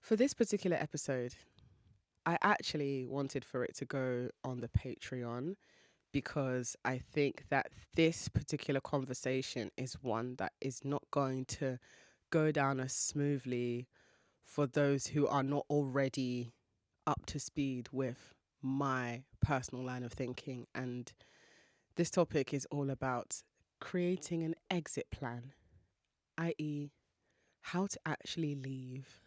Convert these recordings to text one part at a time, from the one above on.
For this particular episode, I actually wanted for it to go on the Patreon because I think that this particular conversation is one that is not going to go down as smoothly for those who are not already up to speed with my personal line of thinking. And this topic is all about creating an exit plan, i.e., how to actually leave.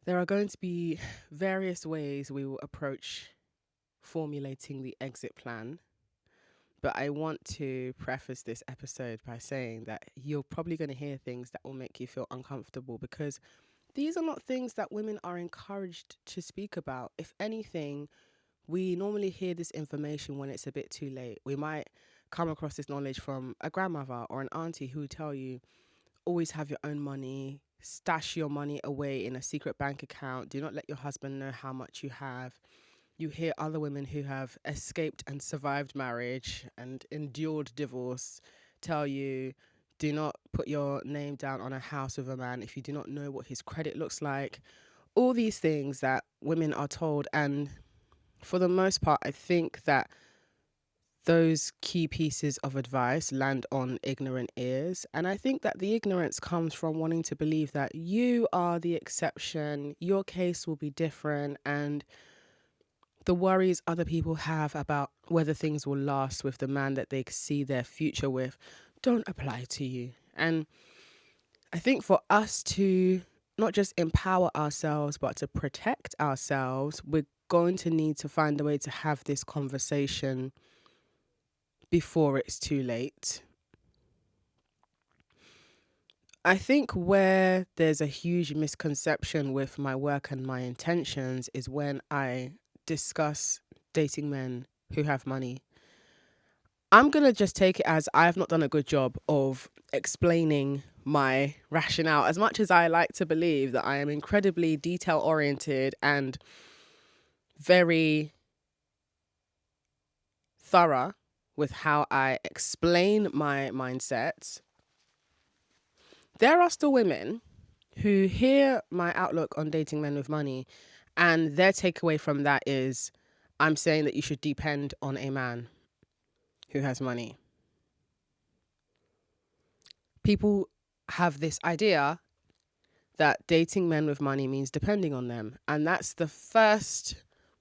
There are going to be various ways we will approach formulating the exit plan. But I want to preface this episode by saying that you're probably going to hear things that will make you feel uncomfortable because these are not things that women are encouraged to speak about. If anything, we normally hear this information when it's a bit too late. We might come across this knowledge from a grandmother or an auntie who tell you, always have your own money, stash your money away in a secret bank account, do not let your husband know how much you have. You hear other women who have escaped and survived marriage and endured divorce tell you, do not put your name down on a house with a man if you do not know what his credit looks like. All these things that women are told. And for the most part, I think that those key pieces of advice land on ignorant ears. And I think that the ignorance comes from wanting to believe that you are the exception, your case will be different, and the worries other people have about whether things will last with the man that they see their future with don't apply to you. And I think for us to not just empower ourselves, but to protect ourselves, we're going to need to find a way to have this conversation before it's too late. I think where there's a huge misconception with my work and my intentions is when I discuss dating men who have money. I'm going to just take it as I have not done a good job of explaining my rationale, as much as I like to believe that I am incredibly detail oriented and very thorough with how I explain my mindset. There are still women who hear my outlook on dating men with money and their takeaway from that is I'm saying that you should depend on a man who has money. People have this idea that dating men with money means depending on them. And that's the first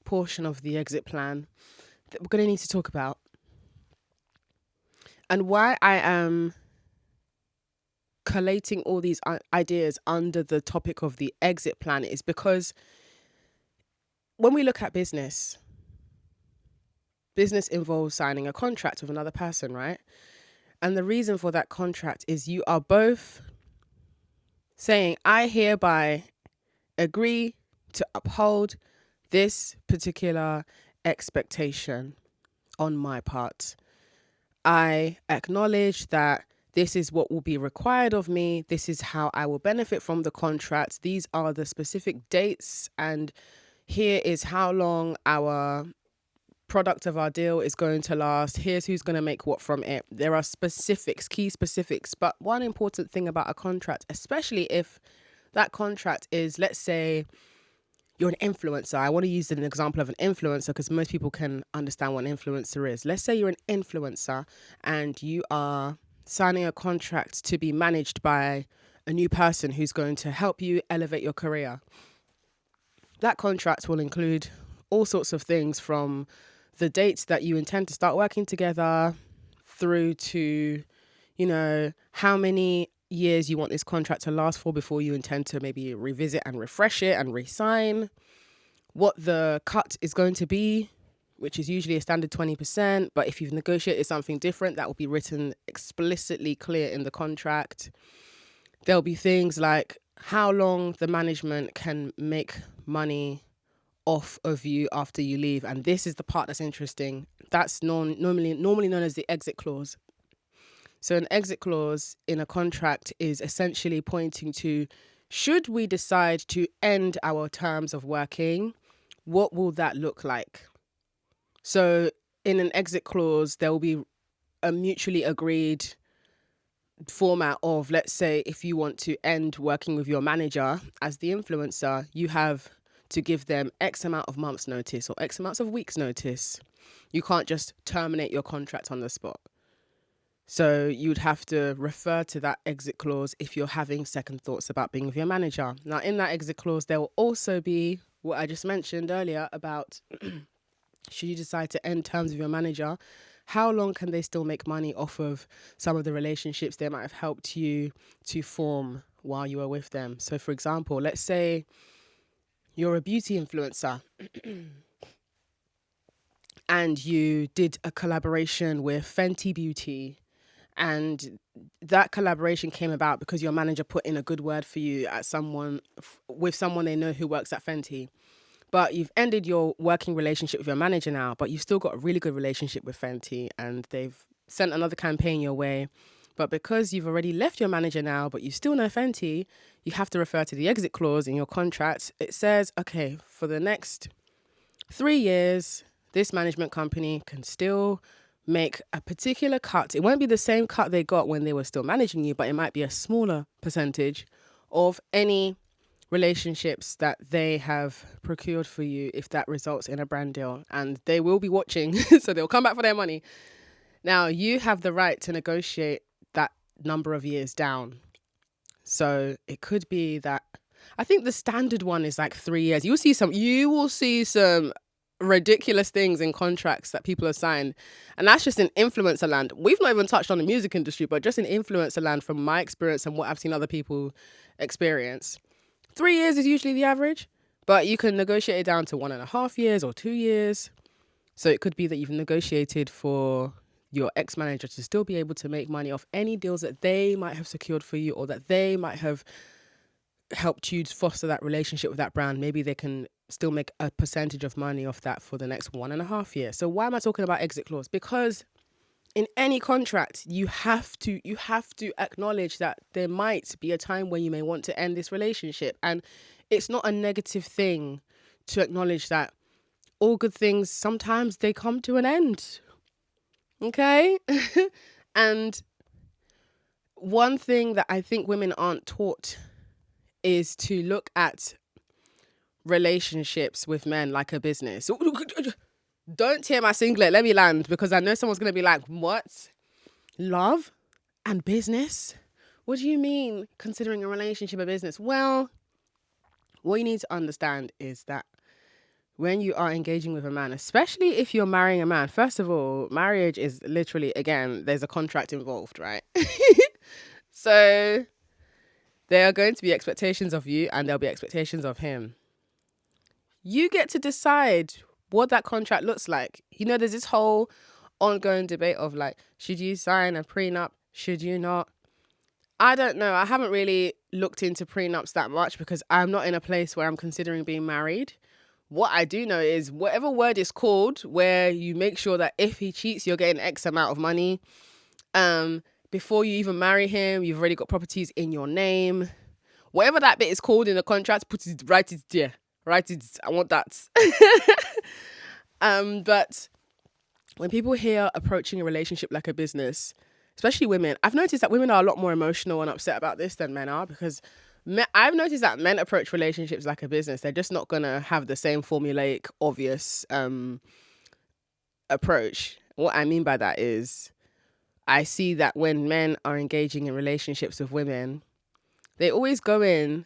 portion of the exit plan that we're going to need to talk about. And why I am collating all these ideas under the topic of the exit plan is because when we look at business involves signing a contract with another person, right? And the reason for that contract is you are both saying, I hereby agree to uphold this particular expectation on my part. I acknowledge that this is what will be required of me. This is how I will benefit from the contract. These are the specific dates, and here is how long our product of our deal is going to last. Here's who's going to make what from it. There are specifics, key specifics. But one important thing about a contract, especially if that contract is, let's say, you're an influencer. I want to use an example of an influencer because most people can understand what an influencer is. Let's say you're an influencer and you are signing a contract to be managed by a new person who's going to help you elevate your career. That contract will include all sorts of things from the dates that you intend to start working together through to, how many years you want this contract to last for before you intend to maybe revisit and refresh it and re-sign, what the cut is going to be, which is usually a standard 20%. But if you've negotiated something different, that will be written explicitly clear in the contract. There'll be things like how long the management can make money off of you after you leave. And this is the part that's interesting. That's normally known as the exit clause. So an exit clause in a contract is essentially pointing to, should we decide to end our terms of working, what will that look like? So in an exit clause, there will be a mutually agreed format of, let's say, if you want to end working with your manager as the influencer, you have to give them X amount of months notice or X amounts of weeks notice. You can't just terminate your contract on the spot. So you'd have to refer to that exit clause if you're having second thoughts about being with your manager. Now, in that exit clause, there will also be what I just mentioned earlier about should you decide to end terms with your manager, how long can they still make money off of some of the relationships they might have helped you to form while you were with them? So, for example, let's say you're a beauty influencer and you did a collaboration with Fenty Beauty, and that collaboration came about because your manager put in a good word for you at with someone they know who works at Fenty. But you've ended your working relationship with your manager now, but you've still got a really good relationship with Fenty and they've sent another campaign your way. But because you've already left your manager now, but you still know Fenty, you have to refer to the exit clause in your contract. It says, okay, for the next 3 years, this management company can still make a particular cut. It won't be the same cut they got when they were still managing you, but it might be a smaller percentage of any relationships that they have procured for you if that results in a brand deal. And they will be watching, so they'll come back for their money. Now, you have the right to negotiate that number of years down. So it could be that, I think the standard one is like 3 years. You will see some ridiculous things in contracts that people have signed, and that's just in influencer land. We've not even touched on the music industry, but just in influencer land, from my experience and what I've seen other people experience, 3 years is usually the average, but you can negotiate it down to 1.5 years or 2 years. So it could be that you've negotiated for your ex-manager to still be able to make money off any deals that they might have secured for you, or that they might have helped you foster that relationship with that brand. Maybe they can still make a percentage of money off that for the next 1.5 years. So why am I talking about exit clause? Because in any contract, you have to acknowledge that there might be a time when you may want to end this relationship. And it's not a negative thing to acknowledge that all good things, sometimes they come to an end. Okay? And one thing that I think women aren't taught is to look at relationships with men like a business. Don't tear my singlet, let me land, because I know someone's going to be like, what? Love and business? What do you mean considering a relationship a business? Well, what you need to understand is that when you are engaging with a man, especially if you're marrying a man, first of all, marriage is literally, again, there's a contract involved, right? So there are going to be expectations of you and there'll be expectations of him. You get to decide what that contract looks like. You know, there's this whole ongoing debate of like, should you sign a prenup? Should you not? I don't know. I haven't really looked into prenups that much because I'm not in a place where I'm considering being married. What I do know is whatever word is called, where you make sure that if he cheats, you're getting X amount of money. Before you even marry him, you've already got properties in your name. Whatever that bit is called in the contract, write it there. Write it. I want that. But when people hear approaching a relationship like a business, especially women, I've noticed that women are a lot more emotional and upset about this than men are, because I've noticed that men approach relationships like a business. They're just not going to have the same formulaic, obvious approach. What I mean by that is I see that when men are engaging in relationships with women, they always go in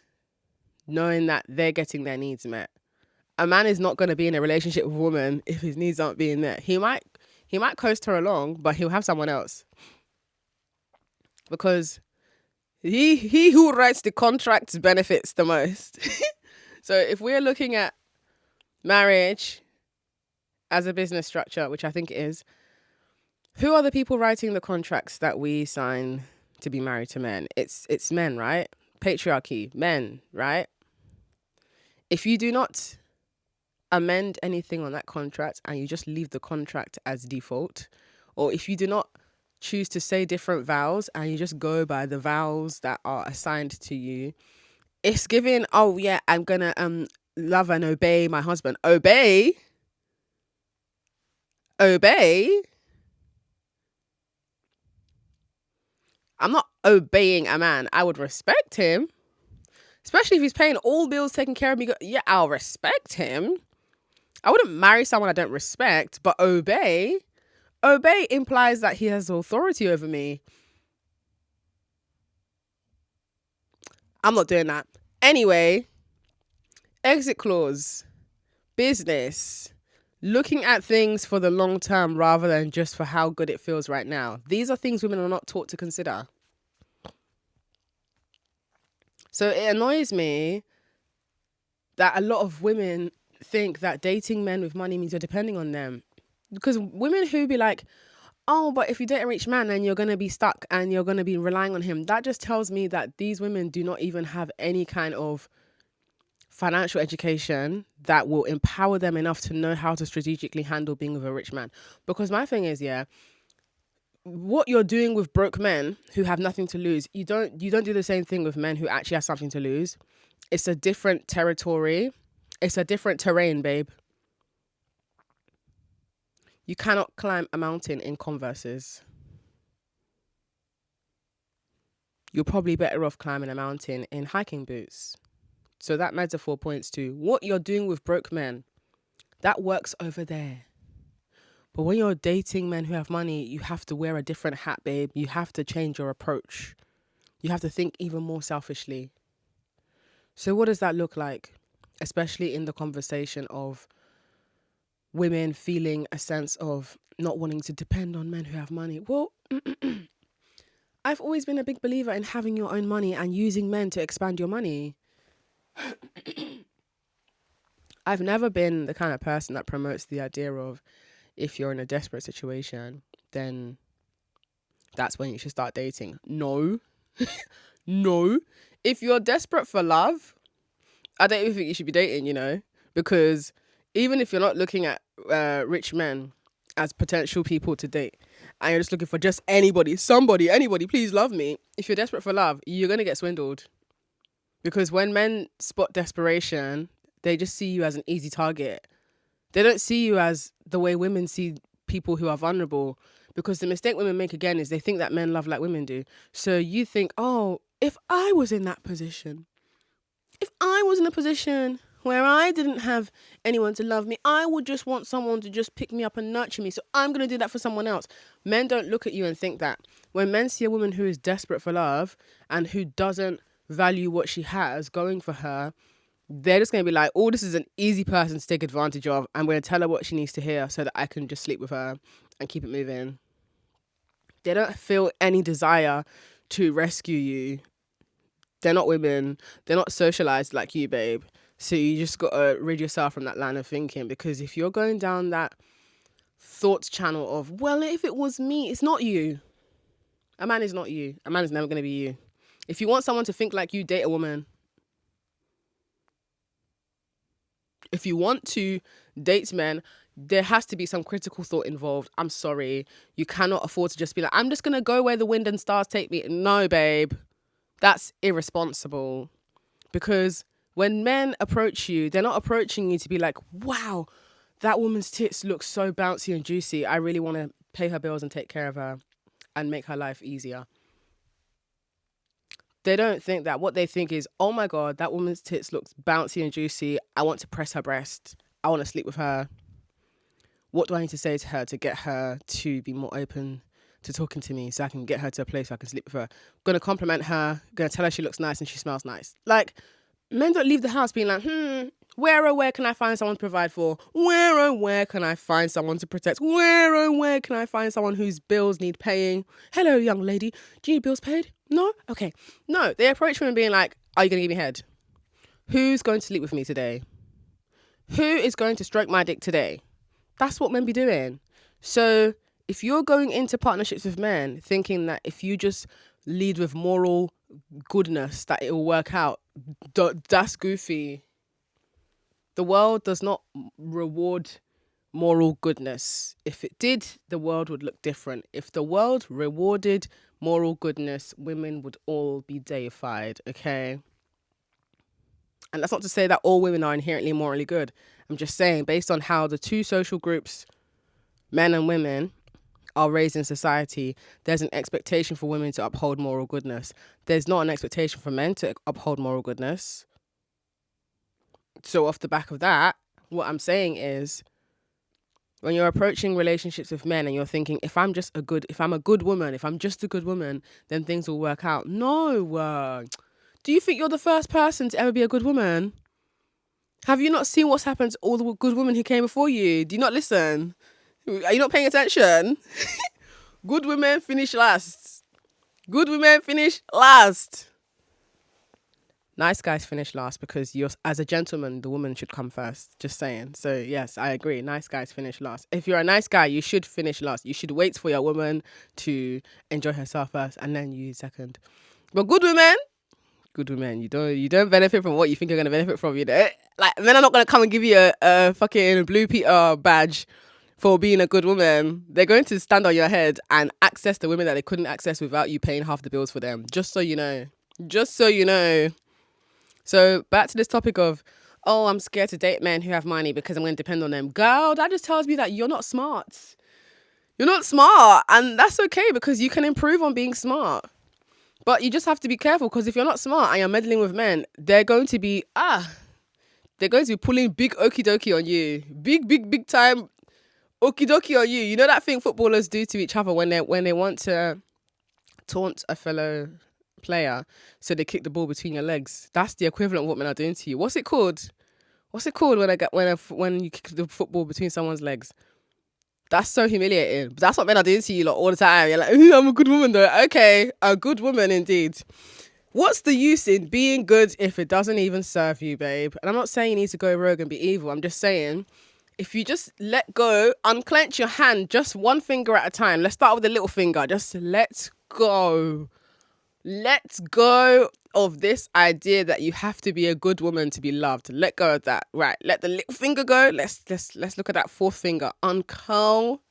knowing that they're getting their needs met. A man is not going to be in a relationship with a woman if his needs aren't being met. He might coast her along, but he'll have someone else. Because he who writes the contract benefits the most. So if we're looking at marriage as a business structure, which I think it is, who are the people writing the contracts that we sign to be married to men? It's men, right? Patriarchy, men, right? If you do not amend anything on that contract and you just leave the contract as default, or if you do not choose to say different vows and you just go by the vows that are assigned to you, it's given, oh yeah, I'm gonna love and obey my husband. Obey I'm not obeying a man. I would respect him, especially if he's paying all bills, taking care of me. Yeah, I'll respect him. I wouldn't marry someone I don't respect, but obey. Obey implies that he has authority over me. I'm not doing that. Anyway, exit clause, business, looking at things for the long term rather than just for how good it feels right now. These are things women are not taught to consider. So it annoys me that a lot of women think that dating men with money means you're depending on them. Because women who be like, oh, but if you date a rich man, then you're going to be stuck and you're going to be relying on him. That just tells me that these women do not even have any kind of financial education that will empower them enough to know how to strategically handle being with a rich man. Because my thing is, yeah, what you're doing with broke men who have nothing to lose, you don't do the same thing with men who actually have something to lose. It's a different territory. It's a different terrain, babe. You cannot climb a mountain in Converses. You're probably better off climbing a mountain in hiking boots. So that metaphor points to what you're doing with broke men. That works over there. But when you're dating men who have money, you have to wear a different hat, babe. You have to change your approach. You have to think even more selfishly. So what does that look like? Especially in the conversation of women feeling a sense of not wanting to depend on men who have money. Well, I've always been a big believer in having your own money and using men to expand your money. I've never been the kind of person that promotes the idea of if you're in a desperate situation, then that's when you should start dating. No. No. If you're desperate for love, I don't even think you should be dating, because even if you're not looking at rich men as potential people to date and you're just looking for just anybody, somebody, anybody, please love me. If you're desperate for love, you're going to get swindled. Because when men spot desperation, they just see you as an easy target. They don't see you as the way women see people who are vulnerable. Because the mistake women make again is they think that men love like women do. So you think, oh, if I was in that position, if I was in a position where I didn't have anyone to love me, I would just want someone to just pick me up and nurture me. So I'm going to do that for someone else. Men don't look at you and think that. When men see a woman who is desperate for love and who doesn't value what she has going for her, they're just going to be like, oh, this is an easy person to take advantage of. I'm going to tell her what she needs to hear so that I can just sleep with her and keep it moving. They don't feel any desire to rescue you. They're not women. They're not socialized like you, babe. So you just got to rid yourself from that line of thinking, because if you're going down that thoughts channel of, well, if it was me, it's not you. A man is not you. A man is never going to be you. If you want someone to think like you, date a woman. If you want to date men, there has to be some critical thought involved. I'm sorry. You cannot afford to just be like, I'm just going to go where the wind and stars take me. No, babe. That's irresponsible. Because when men approach you, they're not approaching you to be like, wow, that woman's tits look so bouncy and juicy. I really want to pay her bills and take care of her and make her life easier. They don't think that. What they think is, oh my God, that woman's tits looks bouncy and juicy. I want to press her breast. I want to sleep with her. What do I need to say to her to get her to be more open to talking to me so I can get her to a place where I can sleep with her? I'm going to compliment her. Going to tell her she looks nice and she smells nice. Like, men don't leave the house being like, where can I find someone to provide for? Where can I find someone to protect? Where can I find someone whose bills need paying? Hello, young lady. Do you need bills paid? No? Okay. No, they approach women being like, are you going to give me head? Who's going to sleep with me today? Who is going to stroke my dick today? That's what men be doing. So if you're going into partnerships with men thinking that if you just lead with moral goodness that it will work out, that's goofy. The world does not reward moral goodness. If it did, the world would look different. If the world rewarded moral goodness, women would all be deified, okay? And that's not to say that all women are inherently morally good. I'm just saying, based on how the two social groups, men and women, are raised in society, there's an expectation for women to uphold moral goodness. There's not an expectation for men to uphold moral goodness. So off the back of that, what I'm saying is, when you're approaching relationships with men and you're thinking, if I'm just a good woman, then things will work out. No. Do you think you're the first person to ever be a good woman? Have you not seen what's happened to all the good women who came before you? Do you not listen? Are you not paying attention? Good women finish last. Good women finish last. Nice guys finish last because you're, as a gentleman, the woman should come first. Just saying. So yes, I agree. Nice guys finish last. If you're a nice guy, you should finish last. You should wait for your woman to enjoy herself first and then you second. But good women, you don't benefit from what you think you're gonna benefit from. You know, like men are not gonna come and give you a fucking blue Peter badge for being a good woman. They're going to stand on your head and access the women that they couldn't access without you paying half the bills for them. Just so you know. So back to this topic of, oh, I'm scared to date men who have money because I'm going to depend on them. Girl, that just tells me that you're not smart. You're not smart. And that's okay because you can improve on being smart. But you just have to be careful because if you're not smart and you're meddling with men, they're going to be pulling big okie dokie on you. Big time okie dokie on you. You know that thing footballers do to each other when they want to taunt a fellow player, so they kick the ball between your legs. That's the equivalent of what men are doing to you. What's it called when you kick the football between someone's legs? That's so humiliating. But that's what men are doing to you all the time. You're like, I'm a good woman though. Okay, a good woman indeed. What's the use in being good if it doesn't even serve you, babe? And I'm not saying you need to go rogue and be evil. I'm just saying, if you just let go, unclench your hand, just one finger at a time. Let's start with the little finger. Just let go. Let go of this idea that you have to be a good woman to be loved. Let go of that. Right. Let the little finger go. Let's look at that fourth finger. Uncurl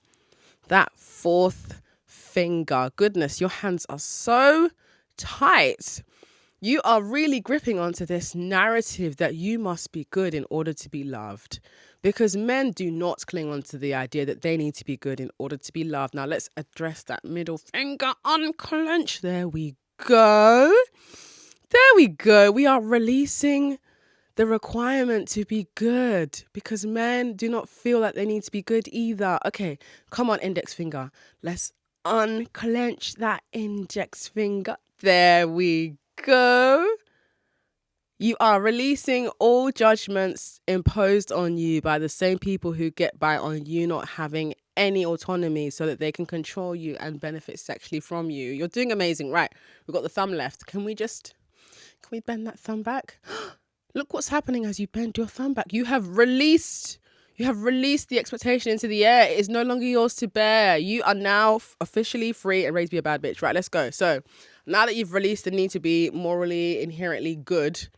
that fourth finger. Goodness, your hands are so tight. You are really gripping onto this narrative that you must be good in order to be loved. Because men do not cling on to the idea that they need to be good in order to be loved. Now let's address that middle finger. Unclench. There we go. We are releasing the requirement to be good because men do not feel that they need to be good either. Okay, come on, index finger. Let's unclench that index finger. There we go. You are releasing all judgments imposed on you by the same people who get by on you not having any autonomy so that they can control you and benefit sexually from you. You're doing amazing. Right, we've got the thumb left. Can we bend that thumb back? Look what's happening as you bend your thumb back. You have released the expectation into the air. It is no longer yours to bear. You are now officially free and ready to be a bad bitch. Right, let's go. So now that you've released the need to be morally, inherently good,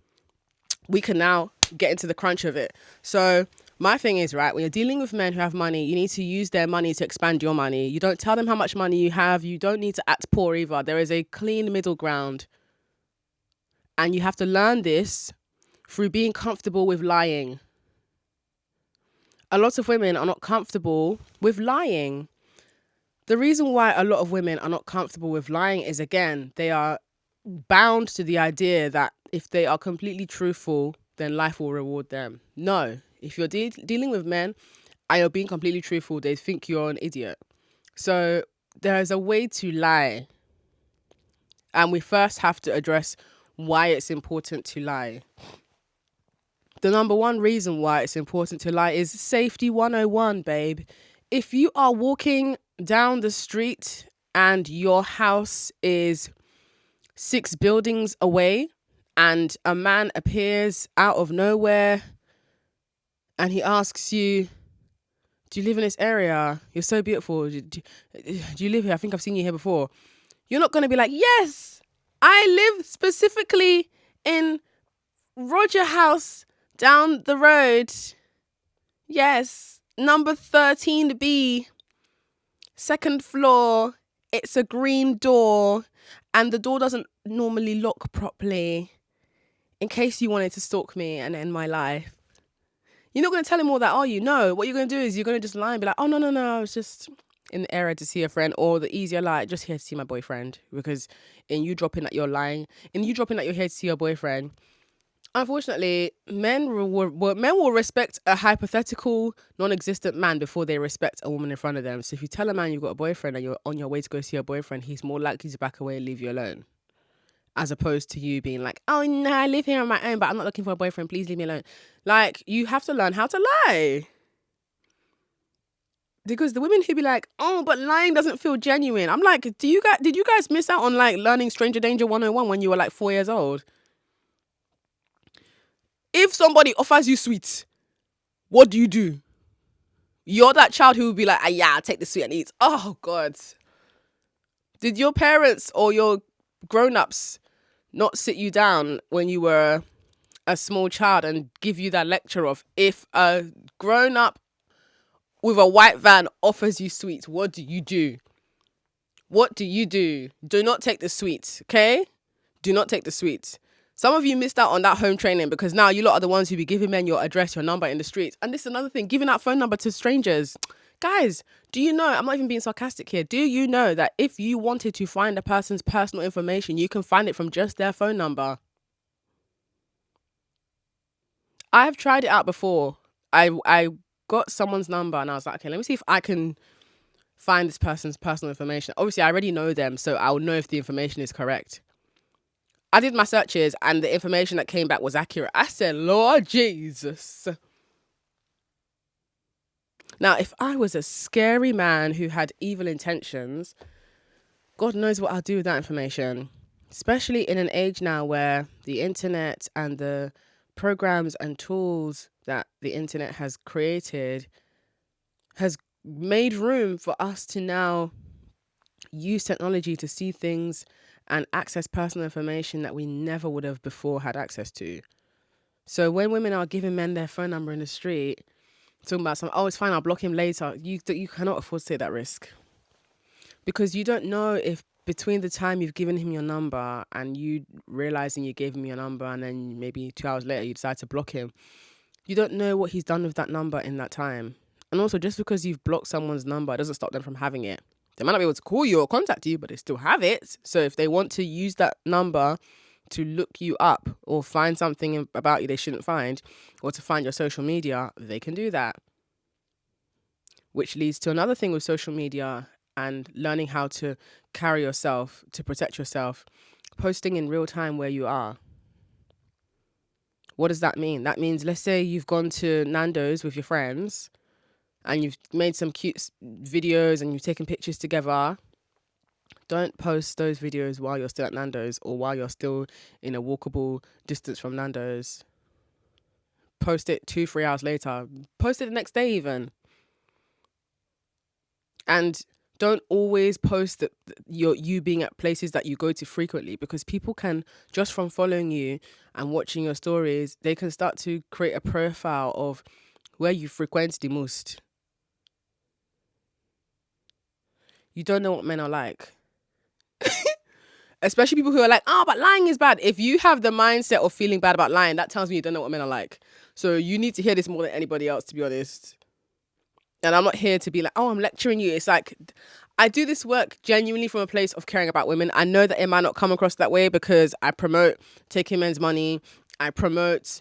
we can now get into the crunch of it. So my thing is, right, when you're dealing with men who have money, you need to use their money to expand your money. You don't tell them how much money you have. You don't need to act poor either. There is a clean middle ground. And you have to learn this through being comfortable with lying. A lot of women are not comfortable with lying. The reason why a lot of women are not comfortable with lying is, again, they are bound to the idea that if they are completely truthful, then life will reward them. No. If you're dealing with men and you're being completely truthful, they think you're an idiot. So there is a way to lie. And we first have to address why it's important to lie. The number one reason why it's important to lie is safety 101, babe. If you are walking down the street and your house is 6 buildings away and a man appears out of nowhere and he asks you, do you live in this area? You're so beautiful. Do you live here? I think I've seen you here before. You're not going to be like, yes, I live specifically in Roger House down the road. Yes, number 13B, second floor. It's a green door and the door doesn't normally lock properly in case you wanted to stalk me and end my life. You're not going to tell him all that, are you? No, what you're going to do is you're going to just lie and be like, oh, no, I was just in the area to see a friend, or the easier like just here to see my boyfriend, because in you dropping that you're lying, in you dropping that you're here to see your boyfriend, unfortunately, men will respect a hypothetical, non-existent man before they respect a woman in front of them. So if you tell a man you've got a boyfriend and you're on your way to go see your boyfriend, he's more likely to back away and leave you alone, as opposed to you being like, oh no, I live here on my own, but I'm not looking for a boyfriend. Please leave me alone. Like, you have to learn how to lie. Because the women who be like, oh, but lying doesn't feel genuine. I'm like, did you guys miss out on like learning Stranger Danger 101 when you were like 4 years old? If somebody offers you sweets, what do? You're that child who will be like, ah, yeah, I'll take the sweet and eat. Oh, God. Did your parents or your grown-ups not sit you down when you were a small child and give you that lecture of, if a grown-up with a white van offers you sweets, what do? What do? Do not take the sweets, okay? Do not take the sweets. Some of you missed out on that home training because now you lot are the ones who be giving men your address, your number in the streets. And this is another thing, giving out phone number to strangers. Guys, do you know, I'm not even being sarcastic here. Do you know that if you wanted to find a person's personal information, you can find it from just their phone number? I've tried it out before. I got someone's number and I was like, okay, let me see if I can find this person's personal information. Obviously, I already know them, so I'll know if the information is correct. I did my searches and the information that came back was accurate. I said, Lord Jesus. Now, if I was a scary man who had evil intentions, God knows what I'll do with that information. Especially in an age now where the internet and the programs and tools that the internet has created has made room for us to now use technology to see things and access personal information that we never would have before had access to. So when women are giving men their phone number in the street, talking about some, oh, it's fine, I'll block him later, you cannot afford to take that risk. Because you don't know if between the time you've given him your number and you realizing you gave him your number and then maybe 2 hours later you decide to block him, you don't know what he's done with that number in that time. And also, just because you've blocked someone's number doesn't stop them from having it. They might not be able to call you or contact you, but they still have it. So if they want to use that number to look you up or find something about you they shouldn't find, or to find your social media, they can do that. Which leads to another thing with social media and learning how to carry yourself, to protect yourself, posting in real time where you are. What does that mean? That means, let's say you've gone to Nando's with your friends and you've made some cute videos and you've taken pictures together. Don't post those videos while you're still at Nando's or while you're still in a walkable distance from Nando's. Post it 2-3 hours later. Post it the next day even. And don't always post that you being at places that you go to frequently, because people can, just from following you and watching your stories, they can start to create a profile of where you frequent the most. You don't know what men are like. Especially people who are like, oh, but lying is bad. If you have the mindset of feeling bad about lying, that tells me you don't know what men are like. So you need to hear this more than anybody else, to be honest. And I'm not here to be like, oh, I'm lecturing you. It's like, I do this work genuinely from a place of caring about women. I know that it might not come across that way because I promote taking men's money. I promote,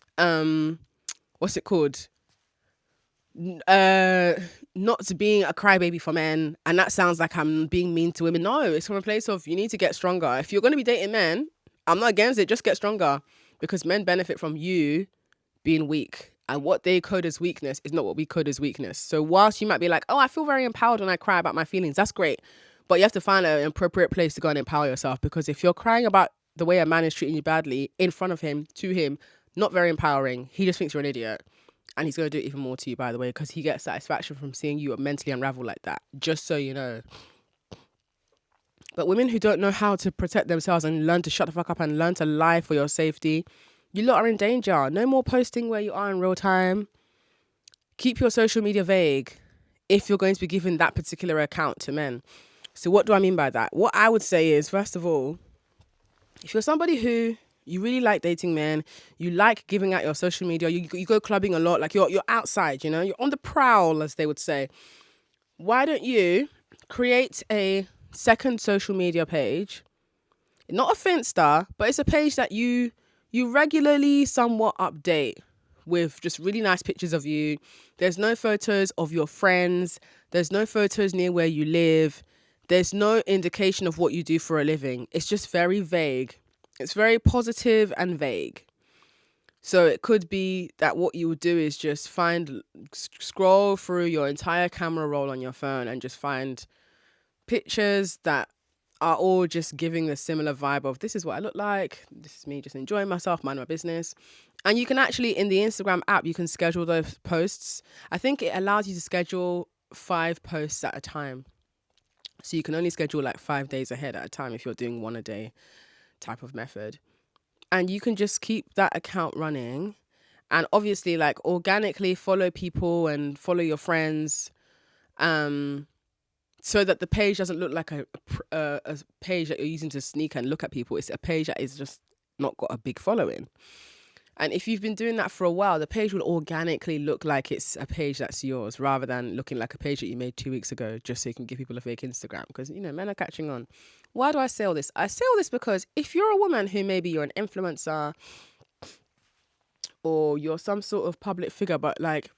what's it called? Not being a crybaby for men. And that sounds like I'm being mean to women. No, it's from a place of, you need to get stronger. If you're going to be dating men, I'm not against it. Just get stronger, because men benefit from you being weak. And what they code as weakness is not what we code as weakness. So whilst you might be like, oh, I feel very empowered when I cry about my feelings, that's great. But you have to find an appropriate place to go and empower yourself. Because if you're crying about the way a man is treating you badly in front of him, to him, not very empowering. He just thinks you're an idiot. And he's going to do it even more to you, by the way, because he gets satisfaction from seeing you mentally unravel like that. Just so you know. But women who don't know how to protect themselves and learn to shut the fuck up and learn to lie for your safety, you lot are in danger. No more posting where you are in real time. Keep your social media vague if you're going to be giving that particular account to men. So what do I mean by that? What I would say is, first of all, if you're somebody who you really like dating men, you like giving out your social media, you go clubbing a lot, like you're outside, you know, you're on the prowl, as they would say. Why don't you create a second social media page, not a Finsta, but it's a page that you regularly somewhat update with just really nice pictures of you. There's no photos of your friends. There's no photos near where you live. There's no indication of what you do for a living. It's just very vague. It's very positive and vague. So it could be that what you would do is just scroll through your entire camera roll on your phone and just find pictures that are all just giving the similar vibe of this is what I look like. This is me just enjoying myself, mind my business. And you can actually, in the Instagram app, you can schedule those posts. I think it allows you to schedule 5 posts at a time. So you can only schedule like 5 days ahead at a time if you're doing one a day type of method. And you can just keep that account running and obviously like organically follow people and follow your friends. So that the page doesn't look like a page that you're using to sneak and look at people. It's a page that is just not got a big following. And if you've been doing that for a while, the page will organically look like it's a page that's yours rather than looking like a page that you made 2 weeks ago just so you can give people a fake Instagram. Because, men are catching on. Why do I say all this? I say all this because if you're a woman who maybe you're an influencer or you're some sort of public figure, but like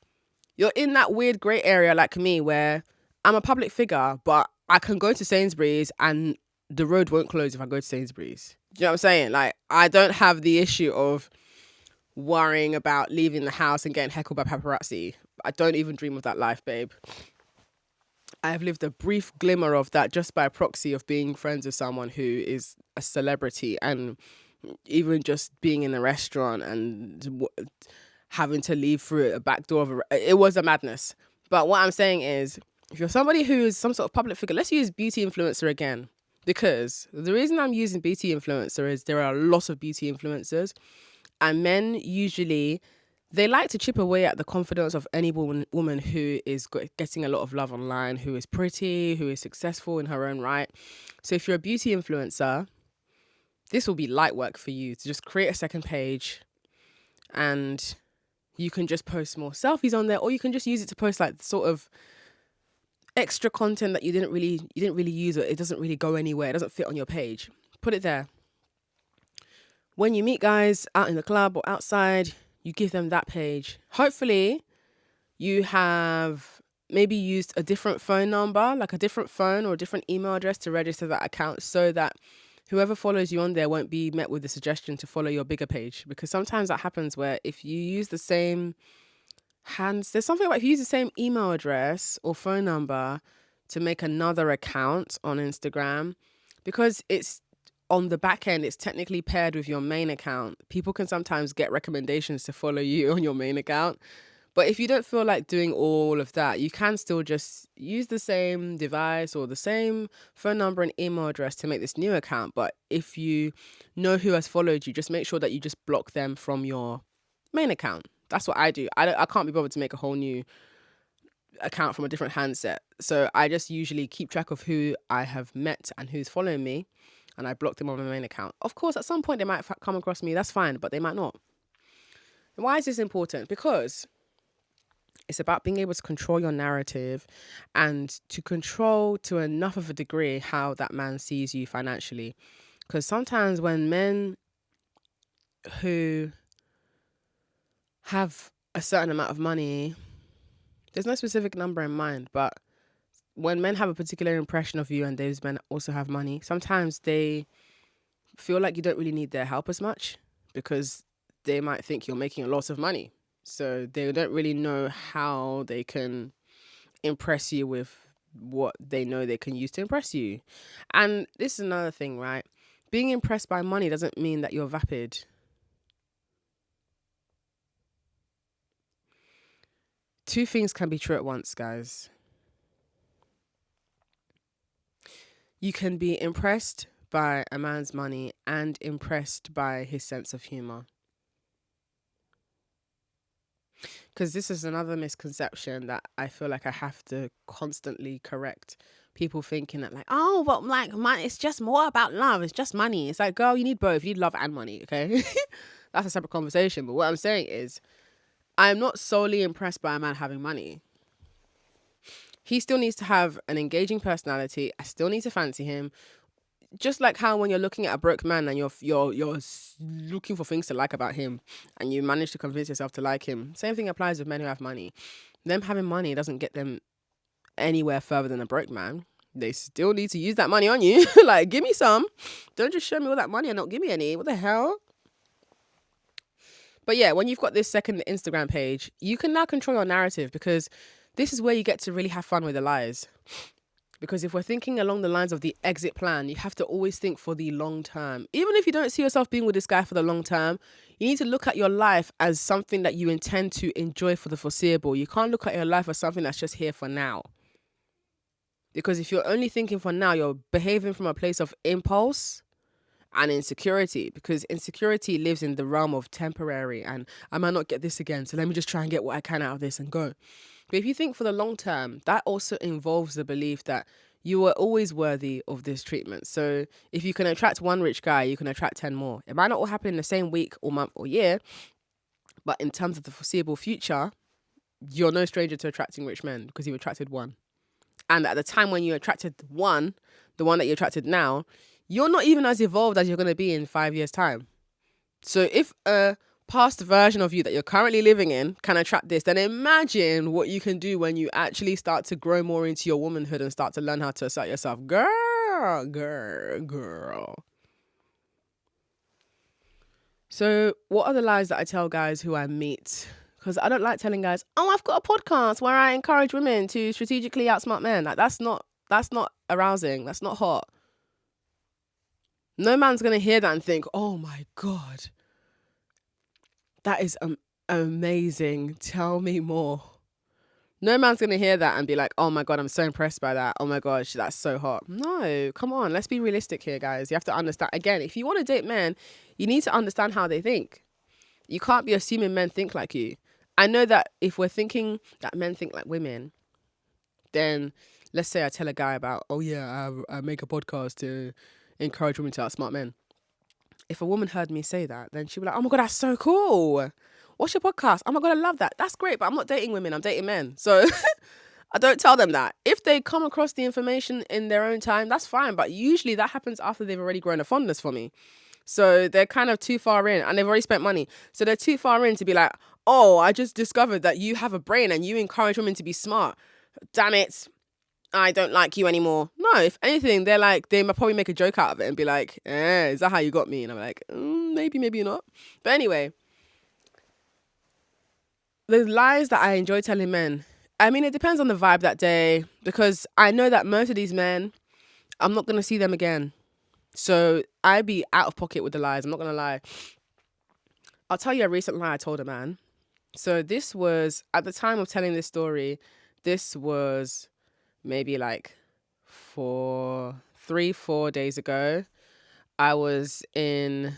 you're in that weird grey area like me where I'm a public figure, but I can go to Sainsbury's and the road won't close if I go to Sainsbury's. Do you know what I'm saying? Like, I don't have the issue of worrying about leaving the house and getting heckled by paparazzi. I don't even dream of that life, babe. I have lived a brief glimmer of that just by proxy of being friends with someone who is a celebrity, and even just being in a restaurant and having to leave through a back door it was a madness. But what I'm saying is, if you're somebody who is some sort of public figure, let's use beauty influencer again. Because the reason I'm using beauty influencer is there are a lot of beauty influencers. And men usually, they like to chip away at the confidence of any woman who is getting a lot of love online, who is pretty, who is successful in her own right. So if you're a beauty influencer, this will be light work for you to just create a second page and you can just post more selfies on there, or you can just use it to post like sort of extra content that you didn't really use, or it doesn't really go anywhere, it doesn't fit on your page. Put it there. When you meet guys out in the club or outside, you give them that page. Hopefully you have maybe used a different phone number, like a different phone or a different email address to register that account, so that whoever follows you on there won't be met with the suggestion to follow your bigger page. Because sometimes that happens where if you use the same there's something about if you use the same email address or phone number to make another account on Instagram, because it's on the back end, it's technically paired with your main account. People can sometimes get recommendations to follow you on your main account. But if you don't feel like doing all of that, you can still just use the same device or the same phone number and email address to make this new account. But if you know who has followed you, just make sure that you just block them from your main account. That's what I do. I can't be bothered to make a whole new account from a different handset. So I just usually keep track of who I have met and who's following me, and I block them on my main account. Of course, at some point they might come across me. That's fine, but they might not. And why is this important? Because it's about being able to control your narrative and to control to enough of a degree how that man sees you financially. Because sometimes when men who have a certain amount of money, there's no specific number in mind, but when men have a particular impression of you and those men also have money, sometimes they feel like you don't really need their help as much because they might think you're making a lot of money. So they don't really know how they can impress you with what they know they can use to impress you. And this is another thing, right? Being impressed by money doesn't mean that you're vapid. Two things can be true at once, guys. You can be impressed by a man's money and impressed by his sense of humor. Because this is another misconception that I feel like I have to constantly correct. People thinking that like, oh, but like money, it's just more about love. It's just money. It's like, girl, you need both. You need love and money, okay? That's a separate conversation. But what I'm saying is, I'm not solely impressed by a man having money. He still needs to have an engaging personality. I still need to fancy him. Just like how when you're looking at a broke man and you're looking for things to like about him, and you manage to convince yourself to like him. Same thing applies with men who have money. Them having money doesn't get them anywhere further than a broke man. They still need to use that money on you. Like, give me some. Don't just show me all that money and not give me any. What the hell? But yeah, when you've got this second Instagram page, you can now control your narrative, because this is where you get to really have fun with the lies. Because if we're thinking along the lines of the exit plan, you have to always think for the long term. Even if you don't see yourself being with this guy for the long term, you need to look at your life as something that you intend to enjoy for the foreseeable. You can't look at your life as something that's just here for now. Because if you're only thinking for now, you're behaving from a place of impulse and insecurity, because insecurity lives in the realm of temporary, and I might not get this again, so let me just try and get what I can out of this and go. But if you think for the long term, that also involves the belief that you are always worthy of this treatment. So if you can attract one rich guy, you can attract 10 more. It might not all happen in the same week or month or year, but in terms of the foreseeable future, you're no stranger to attracting rich men, because you've attracted one. And at the time when you attracted one, the one that you attracted now, you're not even as evolved as you're going to be in 5 years' time. So if a past version of you that you're currently living in can attract this, then imagine what you can do when you actually start to grow more into your womanhood and start to learn how to assert yourself. Girl. So what are the lies that I tell guys who I meet? Because I don't like telling guys, oh, I've got a podcast where I encourage women to strategically outsmart men. Like, that's not arousing. That's not hot. No man's going to hear that and think, oh my God, that is amazing. Tell me more. No man's going to hear that and be like, oh my God, I'm so impressed by that. Oh my gosh, that's so hot. No, come on. Let's be realistic here, guys. You have to understand. Again, if you want to date men, you need to understand how they think. You can't be assuming men think like you. I know that if we're thinking that men think like women, then let's say I tell a guy about, oh yeah, I make a podcast to encourage women to outsmart men. If a woman heard me say that, then she'd be like, oh my God, that's so cool. What's your podcast? Oh my God, I love that. That's great, but I'm not dating women, I'm dating men. So I don't tell them that. If they come across the information in their own time, that's fine. But usually that happens after they've already grown a fondness for me. So they're kind of too far in, and they've already spent money. So they're too far in to be like, oh, I just discovered that you have a brain and you encourage women to be smart. Damn it. I don't like you anymore. No, if anything, they're like, they might probably make a joke out of it and be like, is that how you got me? And I'm like, maybe not. But anyway, the lies that I enjoy telling men, I mean, it depends on the vibe that day, because I know that most of these men, I'm not going to see them again. So I'd be out of pocket with the lies. I'm not going to lie. I'll tell you a recent lie I told a man. So this was, at the time of telling this story, this was maybe like 4 days ago. I was in,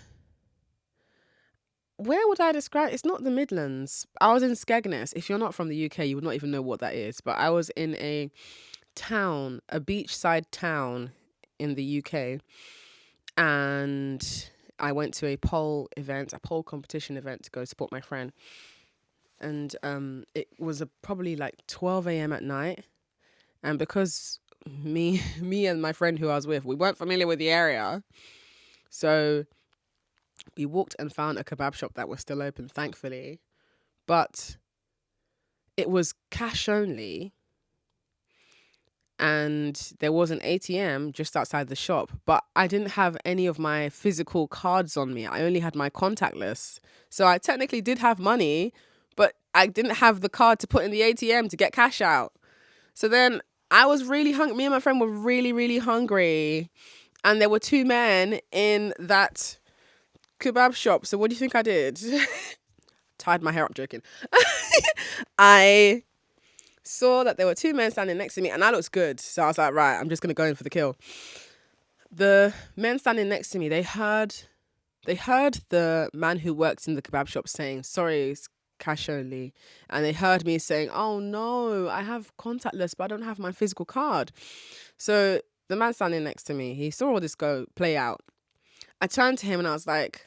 where would I describe? It's not the Midlands. I was in Skegness. If you're not from the UK, you would not even know what that is. But I was in a town, a beachside town in the UK. And I went to a pole competition event to go support my friend. And it was probably like 12 a.m. at night. And because me and my friend who I was with, we weren't familiar with the area. So we walked and found a kebab shop that was still open, thankfully. But it was cash only. And there was an ATM just outside the shop. But I didn't have any of my physical cards on me. I only had my contactless. So I technically did have money, but I didn't have the card to put in the ATM to get cash out. So then I was really hungry. Me and my friend were really, really hungry. And there were 2 men in that kebab shop. So what do you think I did? Tied my hair up, joking. I saw that there were 2 men standing next to me and I looked good. So I was like, right, I'm just going to go in for the kill. The men standing next to me, they heard the man who works in the kebab shop saying, sorry, it's cash only. And they heard me saying, oh no, I have contactless, but I don't have my physical card. So the man standing next to me, he saw all this play out. I turned to him and I was like,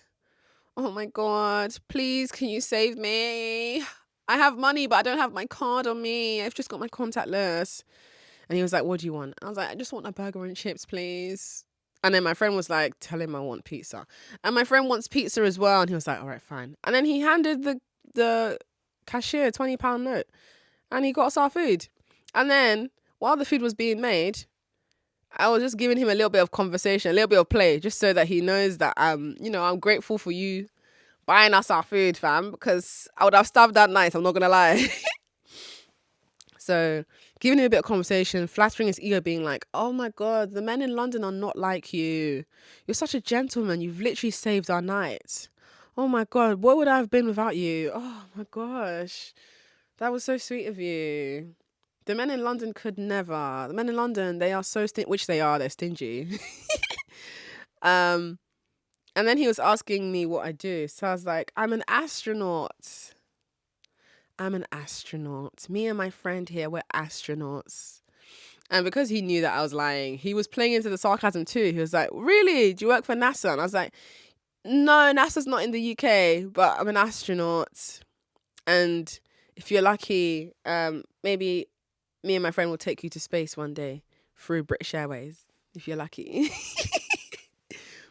oh my God, please, can you save me? I have money, but I don't have my card on me. I've just got my contactless. And he was like, what do you want? I was like, I just want a burger and chips, please. And then my friend was like, tell him I want pizza. And my friend wants pizza as well. And he was like, all right, fine. And then he handed the cashier a £20 note and he got us our food. And then while the food was being made, I was just giving him a little bit of conversation, a little bit of play, just so that he knows that I'm grateful for you buying us our food, fam, because I would have starved that night, I'm not going to lie. So giving him a bit of conversation, flattering his ego, being like, oh my God, the men in London are not like you. You're such a gentleman. You've literally saved our night. Oh my God, what would I have been without you? Oh my gosh, that was so sweet of you. The men in London could never. The men in London, they are so which they are, they're stingy. And then he was asking me what I do. So I was like, I'm an astronaut. Me and my friend here, we're astronauts. And because he knew that I was lying, he was playing into the sarcasm too. He was like, really? Do you work for NASA? And I was like, no, NASA's not in the UK, but I'm an astronaut. And if you're lucky, maybe me and my friend will take you to space one day through British Airways, if you're lucky.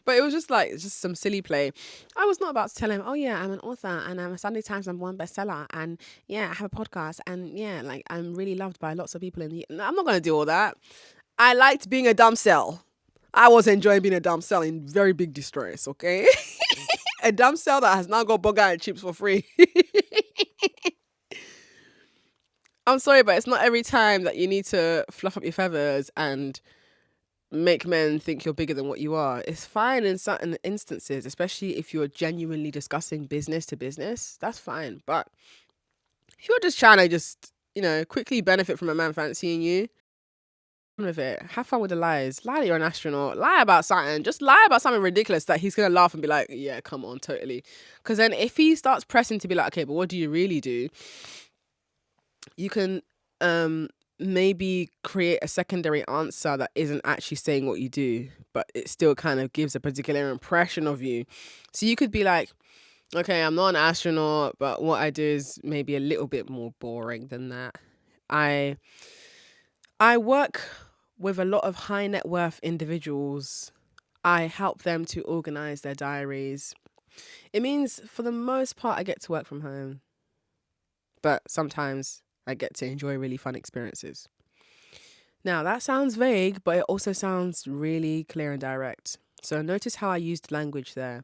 But it was just some silly play. I was not about to tell him, oh yeah, I'm an author and I'm a Sunday Times #1 bestseller and yeah, I have a podcast and yeah, like I'm really loved by lots of people No, I'm not going to do all that. I liked being a dumb cell. I was enjoying being a dumb cell in very big distress, okay? A dumb cell that has now got burger and chips for free. I'm sorry, but it's not every time that you need to fluff up your feathers and make men think you're bigger than what you are. It's fine in certain instances, especially if you're genuinely discussing business to business. That's fine. But if you're just trying to quickly benefit from a man fancying you, with it, have fun with the lies. Lie that you're an astronaut. Lie about something. Just lie about something ridiculous that he's going to laugh and be like, yeah, come on, totally. Because then if he starts pressing to be like, okay, but what do you really do? You can maybe create a secondary answer that isn't actually saying what you do, but it still kind of gives a particular impression of you. So you could be like, okay, I'm not an astronaut, but what I do is maybe a little bit more boring than that. I work with a lot of high net worth individuals. I help them to organize their diaries. It means for the most part, I get to work from home, but sometimes I get to enjoy really fun experiences. Now, that sounds vague, but it also sounds really clear and direct. So notice how I used language there.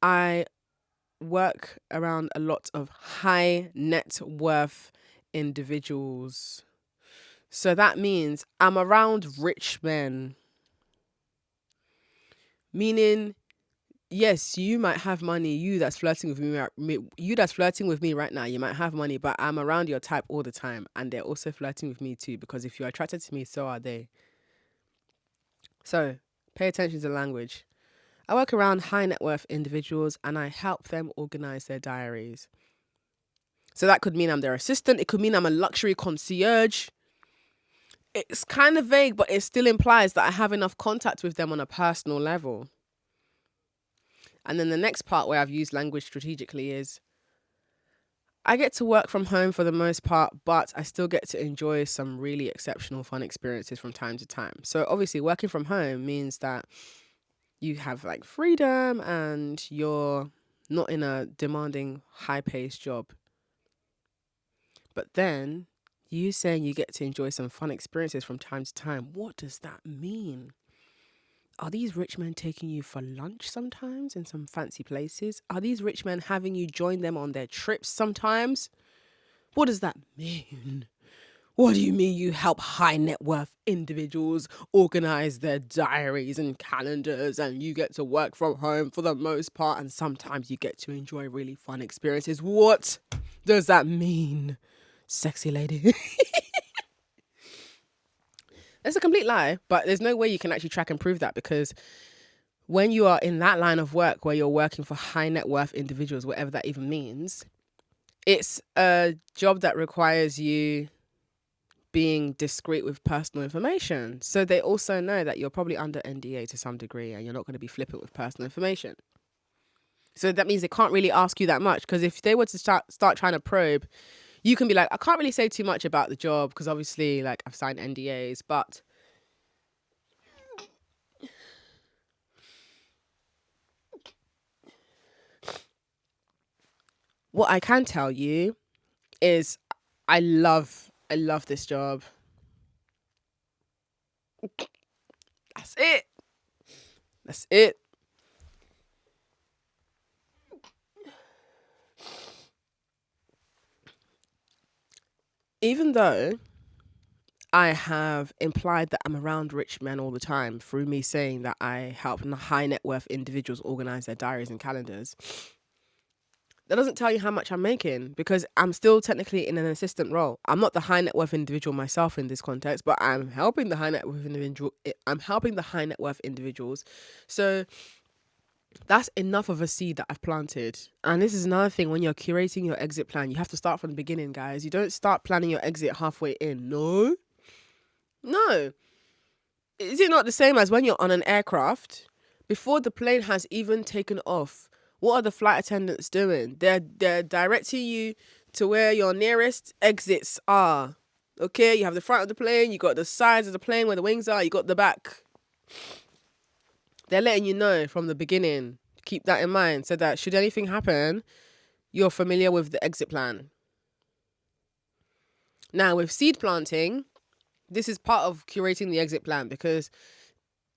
I work around a lot of high net worth individuals. So that means I'm around rich men. Meaning, yes, you might have money. You that's flirting with me right now, you might have money, but I'm around your type all the time, and they're also flirting with me too. Because if you're attracted to me, so are they. So pay attention to language. I work around high net worth individuals, and I help them organize their diaries. So that could mean I'm their assistant. It could mean I'm a luxury concierge. It's kind of vague, but it still implies that I have enough contact with them on a personal level. And then the next part where I've used language strategically is I get to work from home for the most part, but I still get to enjoy some really exceptional fun experiences from time to time. So obviously working from home means that you have like freedom and you're not in a demanding, high-paced job. But then you saying you get to enjoy some fun experiences from time to time, what does that mean? Are these rich men taking you for lunch sometimes in some fancy places? Are these rich men having you join them on their trips sometimes? What does that mean? What do you mean you help high net worth individuals organize their diaries and calendars and you get to work from home for the most part and sometimes you get to enjoy really fun experiences? What does that mean, sexy lady? It's a complete lie, but there's no way you can actually track and prove that, because when you are in that line of work where you're working for high net worth individuals, whatever that even means, it's a job that requires you being discreet with personal information. So they also know that you're probably under NDA to some degree and you're not going to be flippant with personal information. So that means they can't really ask you that much, because if they were to start trying to probe, You can be like, I can't really say too much about the job because obviously, like, I've signed NDAs, but what I can tell you is I love this job. That's it. That's it. Even though I have implied that I'm around rich men all the time through me saying that I help high net worth individuals organize their diaries and calendars, that doesn't tell you how much I'm making because I'm still technically in an assistant role. I'm not the high net worth individual myself in this context, but I'm helping the high net worth individual. I'm helping the high net worth individuals. So that's enough of a seed that I've planted. And this is another thing, when you're curating your exit plan, you have to start from the beginning, guys. You don't start planning your exit halfway in. No. Is it not the same as when you're on an aircraft? Before the plane has even taken off, what are the flight attendants doing? They're directing you to where your nearest exits are. Okay, you have the front of the plane, you got the sides of the plane where the wings are, you got the back. They're letting you know from the beginning. Keep that in mind so that should anything happen, you're familiar with the exit plan. Now, with seed planting, this is part of curating the exit plan because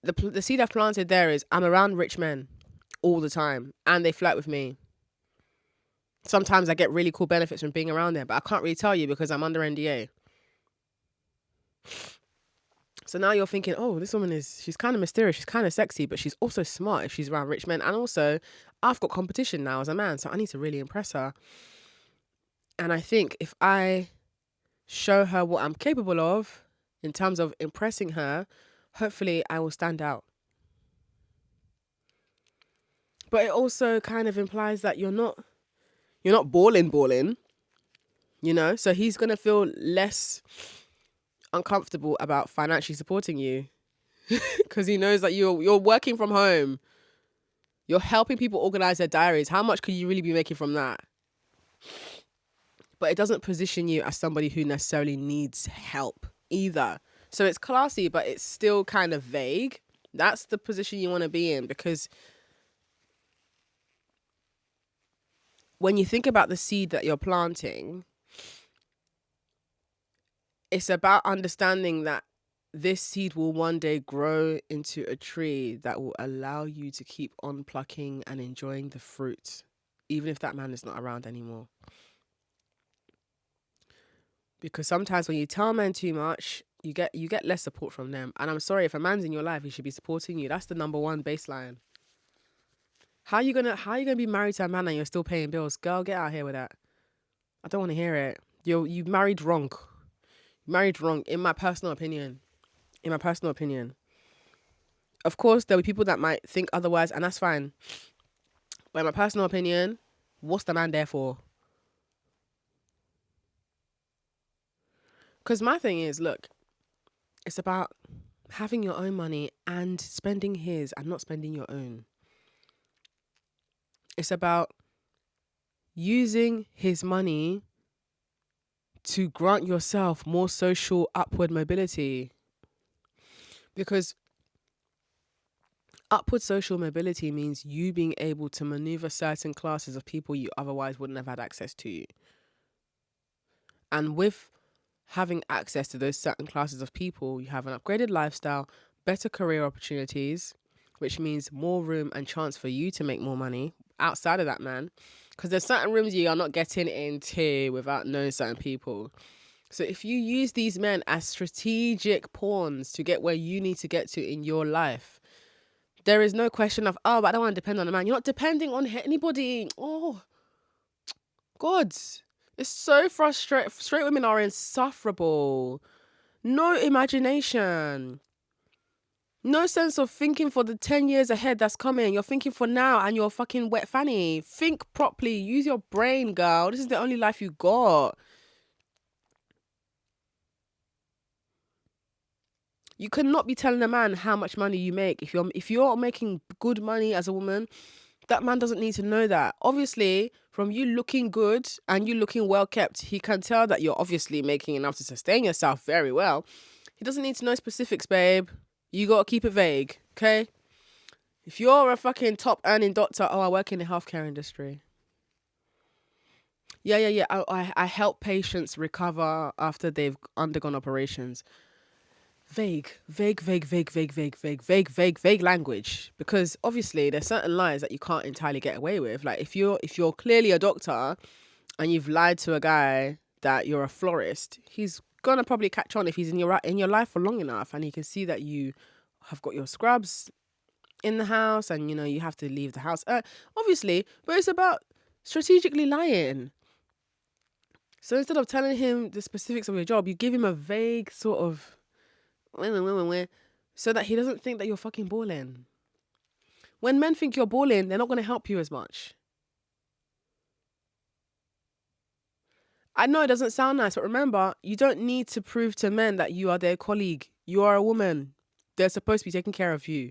the seed I've planted there is I'm around rich men all the time and they flirt with me. Sometimes I get really cool benefits from being around there, but I can't really tell you because I'm under NDA. So now you're thinking, oh, this woman she's kind of mysterious, she's kind of sexy, but she's also smart if she's around rich men. And also, I've got competition now as a man, so I need to really impress her. And I think if I show her what I'm capable of in terms of impressing her, hopefully I will stand out. But it also kind of implies that you're not balling, you know? So he's going to feel less uncomfortable about financially supporting you because he knows that you're working from home. You're helping people organize their diaries. How much could you really be making from that? But it doesn't position you as somebody who necessarily needs help either. So it's classy, but it's still kind of vague. That's the position you want to be in, because when you think about the seed that you're planting, it's about understanding that this seed will one day grow into a tree that will allow you to keep on plucking and enjoying the fruit, even if that man is not around anymore. Because sometimes when you tell men too much, you get less support from them. And I'm sorry, if a man's in your life, he should be supporting you. That's the number one baseline. How are you gonna be married to a man and you're still paying bills? Girl, get out here with that. I don't want to hear it. You married wrong. Married wrong, in my personal opinion. Of course, there'll be people that might think otherwise, and that's fine. But in my personal opinion, what's the man there for? Because my thing is, look, it's about having your own money and spending his and not spending your own. It's about using his money to grant yourself more social upward mobility. Because upward social mobility means you being able to maneuver certain classes of people you otherwise wouldn't have had access to. And with having access to those certain classes of people, you have an upgraded lifestyle, better career opportunities, which means more room and chance for you to make more money outside of that man. Because there's certain rooms you are not getting into without knowing certain people. So if you use these men as strategic pawns to get where you need to get to in your life, there is no question of, oh, but I don't want to depend on a man. You're not depending on anybody. Oh, God. It's so frustrating. Straight women are insufferable. No imagination. No sense of thinking for the 10 years ahead that's coming. You're thinking for now and you're fucking wet fanny. Think properly. Use your brain, girl. This is the only life you got. You cannot be telling a man how much money you make. If you're making good money as a woman, that man doesn't need to know that. Obviously, from you looking good and you looking well kept, he can tell that you're obviously making enough to sustain yourself very well. He doesn't need to know specifics, babe. You got to keep it vague, okay? If you're a fucking top earning doctor, oh, I work in the healthcare industry. Yeah. I help patients recover after they've undergone operations. Vague language. Because obviously there's certain lies that you can't entirely get away with. Like if you're clearly a doctor and you've lied to a guy that you're a florist, he's gonna probably catch on if he's in your life for long enough, and he can see that you have got your scrubs in the house and you have to leave the house. Obviously, but it's about strategically lying. So instead of telling him the specifics of your job, you give him a vague sort of so that he doesn't think that you're fucking balling. When men think you're balling, they're not going to help you as much. I know it doesn't sound nice, but remember, you don't need to prove to men that you are their colleague. You are a woman. They're supposed to be taking care of you.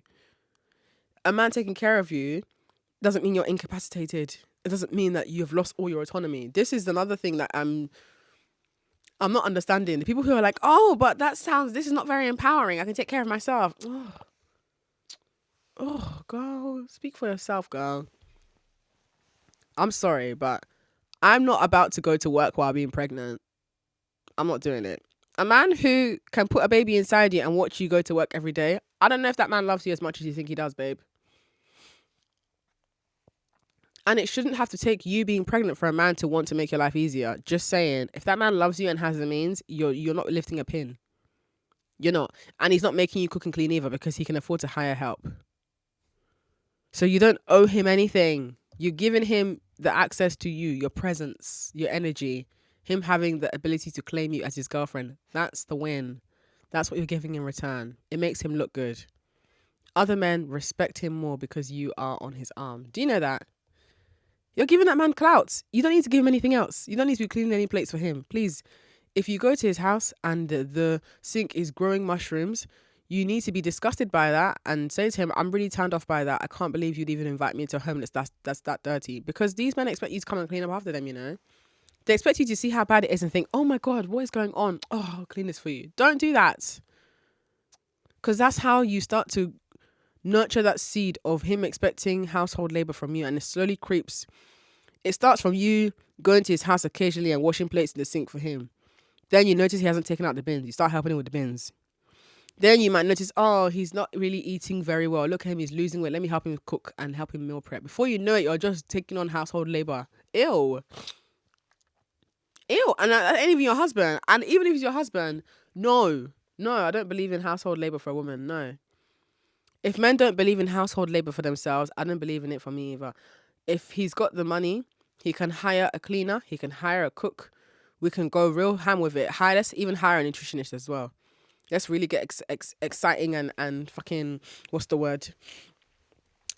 A man taking care of you doesn't mean you're incapacitated. It doesn't mean that you have lost all your autonomy. This is another thing that I'm not understanding. The people who are like, oh, but this is not very empowering. I can take care of myself. Oh, girl, speak for yourself, girl. I'm sorry, but I'm not about to go to work while being pregnant. I'm not doing it. A man who can put a baby inside you and watch you go to work every day, I don't know if that man loves you as much as you think he does, babe. And it shouldn't have to take you being pregnant for a man to want to make your life easier. Just saying, if that man loves you and has the means, you're not lifting a pin. You're not. And he's not making you cook and clean either because he can afford to hire help. So you don't owe him anything. You're giving him the access to you, your presence, your energy, him having the ability to claim you as his girlfriend. That's the win. That's what you're giving in return. It makes him look good. Other men respect him more because you are on his arm. Do you know that? You're giving that man clout. You don't need to give him anything else. You don't need to be cleaning any plates for him. Please, if you go to his house and the sink is growing mushrooms, you need to be disgusted by that and say to him, I'm really turned off by that. I can't believe you'd even invite me into a home that's that dirty. Because these men expect you to come and clean up after them, They expect you to see how bad it is and think, oh my God, what is going on? Oh, I'll clean this for you. Don't do that. Because that's how you start to nurture that seed of him expecting household labor from you, and it slowly creeps. It starts from you going to his house occasionally and washing plates in the sink for him. Then you notice he hasn't taken out the bins. You start helping him with the bins. Then you might notice, oh, he's not really eating very well. Look at him, he's losing weight. Let me help him cook and help him meal prep. Before you know it, you're just taking on household labor. Ew. And that ain't even your husband. And even if it's your husband, no, I don't believe in household labor for a woman. No. If men don't believe in household labor for themselves, I don't believe in it for me either. If he's got the money, he can hire a cleaner, he can hire a cook. We can go real ham with it. Let's even hire a nutritionist as well. Let's really get exciting and fucking, what's the word?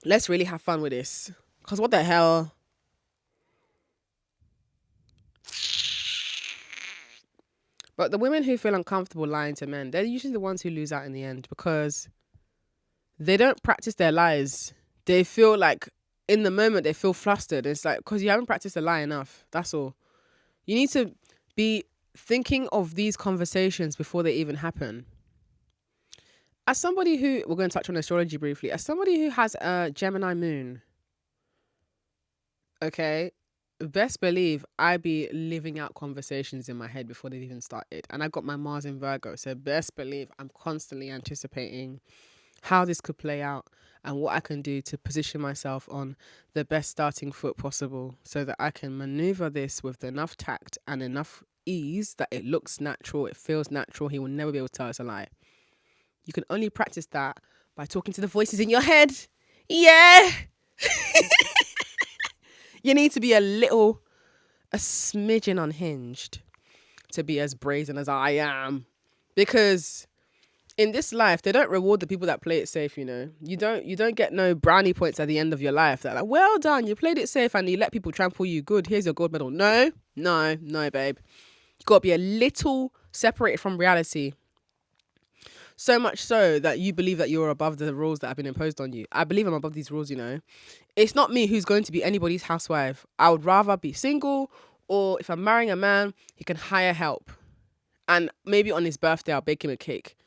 Let's really have fun with this. Because what the hell? But the women who feel uncomfortable lying to men, they're usually the ones who lose out in the end because they don't practice their lies. They feel like in the moment they feel flustered. It's like because you haven't practiced a lie enough. That's all. You need to be thinking of these conversations before they even happen. As somebody who, we're going to touch on astrology briefly, as somebody who has a Gemini moon, okay, best believe I be living out conversations in my head before they've even started. And I got my Mars in Virgo, so best believe I'm constantly anticipating how this could play out and what I can do to position myself on the best starting foot possible so that I can maneuver this with enough tact and enough ease that it looks natural, it feels natural. He will never be able to tell us a lie. You can only practice that by talking to the voices in your head. Yeah. You need to be a smidgen unhinged to be as brazen as I am. Because in this life, they don't reward the people that play it safe, You don't get no brownie points at the end of your life. They're like, well done, you played it safe and you let people trample you. Good, here's your gold medal. No, babe. You got to be a little separated from reality. So much so that you believe that you're above the rules that have been imposed on you. I believe I'm above these rules, It's not me who's going to be anybody's housewife. I would rather be single, or if I'm marrying a man, he can hire help. And maybe on his birthday, I'll bake him a cake.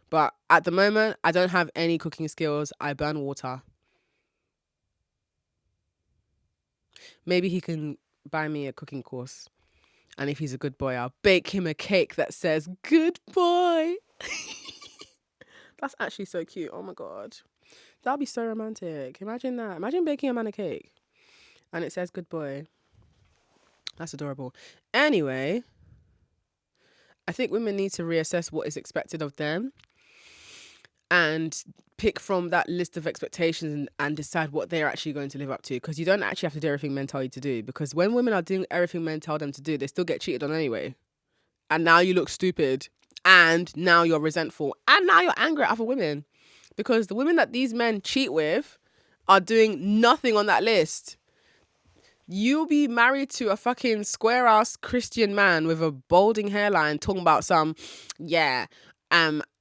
But at the moment, I don't have any cooking skills. I burn water. Maybe he can buy me a cooking course. And if he's a good boy, I'll bake him a cake that says, good boy. That's actually so cute. Oh my God. That'd be so romantic. Imagine that. Imagine baking a man a cake and it says, good boy. That's adorable. Anyway, I think women need to reassess what is expected of them and pick from that list of expectations and decide what they're actually going to live up to. Because you don't actually have to do everything men tell you to do. Because when women are doing everything men tell them to do, they still get cheated on anyway. And now you look stupid. And now you're resentful. And now you're angry at other women. Because the women that these men cheat with are doing nothing on that list. You'll be married to a fucking square ass Christian man with a balding hairline talking about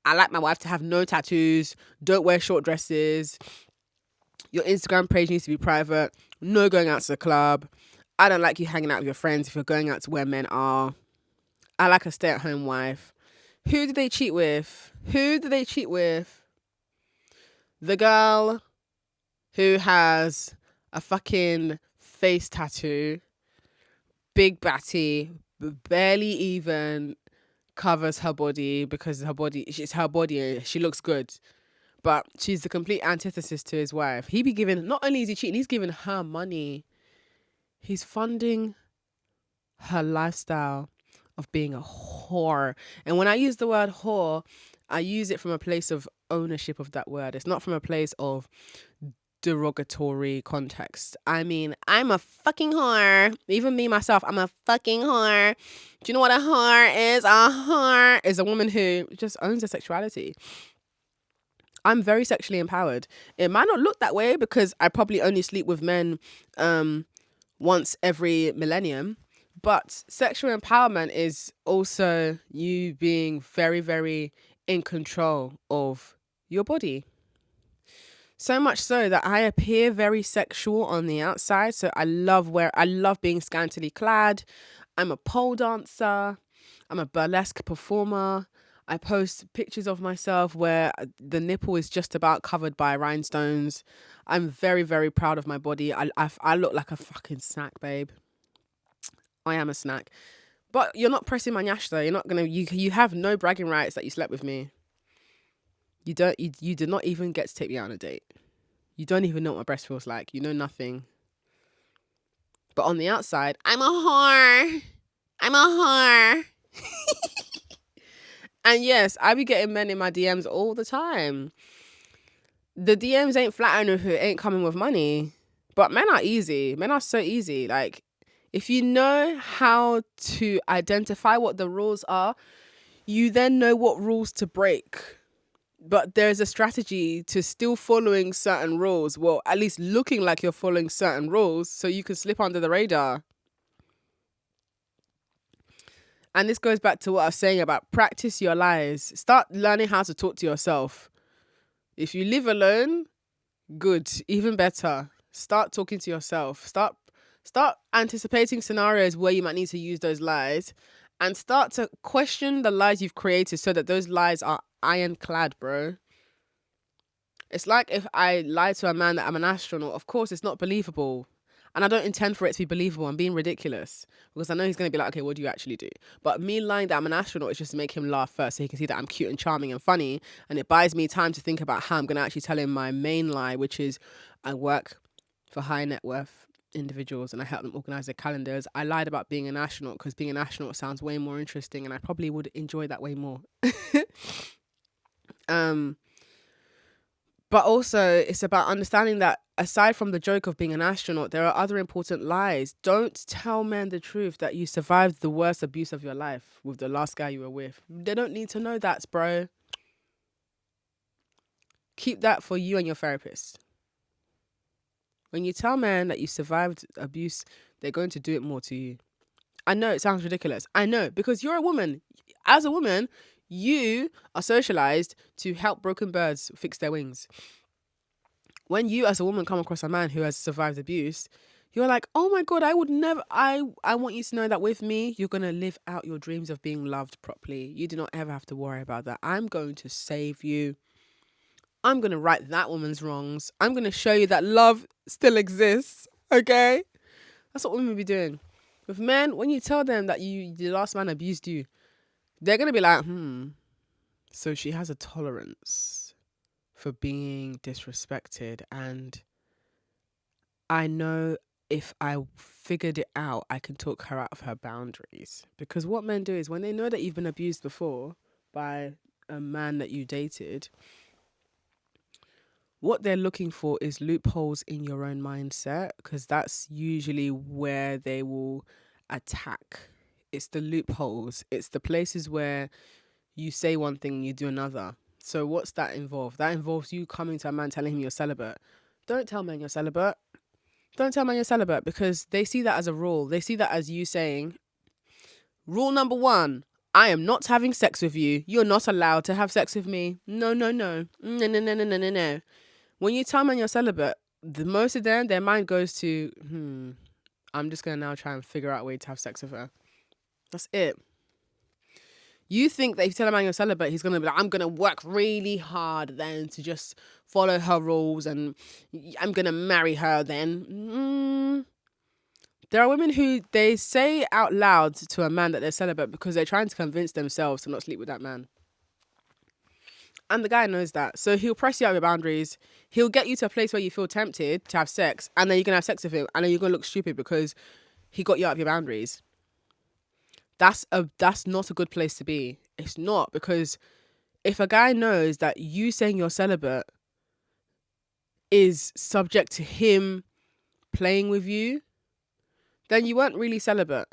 I like my wife to have no tattoos, don't wear short dresses, your Instagram page needs to be private, no going out to the club, I don't like you hanging out with your friends if you're going out to where men are, I like a stay-at-home wife. Who did they cheat with? The girl who has a fucking face tattoo, big batty, barely even covers her body because it's her body and she looks good. But she's the complete antithesis to his wife. He be giving, not only is he cheating, he's giving her money. He's funding her lifestyle of being a whore. And when I use the word whore, I use it from a place of ownership of that word. It's not from a place of derogatory context. I mean, I'm a fucking whore. Even me, myself, I'm a fucking whore. Do you know what a whore is? A whore is a woman who just owns her sexuality. I'm very sexually empowered. It might not look that way because I probably only sleep with men once every millennium. But sexual empowerment is also you being very, very in control of your body. So much so that I appear very sexual on the outside. So I love being scantily clad. I'm a pole dancer. I'm a burlesque performer. I post pictures of myself where the nipple is just about covered by rhinestones. I'm very, very proud of my body. I look like a fucking snack, babe. I am a snack. But you're not pressing my nyash though. You're not gonna. You have no bragging rights that you slept with me. You did not even get to take me out on a date. You don't even know what my breast feels like. You know nothing. But on the outside, I'm a whore. And yes, I be getting men in my DMs all the time. The DMs ain't flattering if it ain't coming with money. But men are easy. Men are so easy. Like, if you know how to identify what the rules are, you then know what rules to break. But there's a strategy to still following certain rules. Well, at least looking like you're following certain rules so you can slip under the radar. And this goes back to what I was saying about practice your lies. Start learning how to talk to yourself. If you live alone, good, even better. Start talking to yourself. Start anticipating scenarios where you might need to use those lies and start to question the lies you've created so that those lies are ironclad, bro. It's like if I lie to a man that I'm an astronaut, of course it's not believable. And I don't intend for it to be believable. I'm being ridiculous because I know he's going to be like, okay, what do you actually do? But me lying that I'm an astronaut is just to make him laugh first so he can see that I'm cute and charming and funny. And it buys me time to think about how I'm going to actually tell him my main lie, which is I work for high net worth individuals and I help them organize their calendars. I lied about being an astronaut because being an astronaut sounds way more interesting and I probably would enjoy that way more. But also it's about understanding that aside from the joke of being an astronaut, there are other important lies. Don't tell men the truth that you survived the worst abuse of your life with the last guy you were with. They don't need to know that, bro. Keep that for you and your therapist. When you tell men that you survived abuse, they're going to do it more to you. I know it sounds ridiculous. I know, because you're a woman. As a woman, you are socialized to help broken birds fix their wings. When you as a woman come across a man who has survived abuse, you're like, oh my God, I would never, I want you to know that with me, you're going to live out your dreams of being loved properly. You do not ever have to worry about that. I'm going to save you. I'm going to right that woman's wrongs. I'm going to show you that love still exists. Okay? That's what women be doing. With men, when you tell them that the last man abused you, they're going to be like, so she has a tolerance for being disrespected. And I know if I figured it out, I can talk her out of her boundaries. Because what men do is when they know that you've been abused before by a man that you dated, what they're looking for is loopholes in your own mindset, because that's usually where they will attack. It's the loopholes. It's the places where you say one thing and you do another. So what's that involve? That involves you coming to a man telling him you're celibate. Don't tell men you're celibate. Don't tell men you're celibate, because they see that as a rule. They see that as you saying, rule number 1, I am not having sex with you. You're not allowed to have sex with me. No, no, no. No, no, no, no, no, no, no. When you tell men you're celibate, the most of them, their mind goes to, I'm just going to now try and figure out a way to have sex with her. That's it. You think that if you tell a man you're celibate, he's going to be like, I'm going to work really hard then to just follow her rules and I'm going to marry her then. There are women who they say out loud to a man that they're celibate because they're trying to convince themselves to not sleep with that man. And the guy knows that. So he'll press you out of your boundaries. He'll get you to a place where you feel tempted to have sex. And then you're going to have sex with him. And then you're going to look stupid because he got you out of your boundaries. That's not a good place to be. It's not, because if a guy knows that you saying you're celibate is subject to him playing with you, then you weren't really celibate.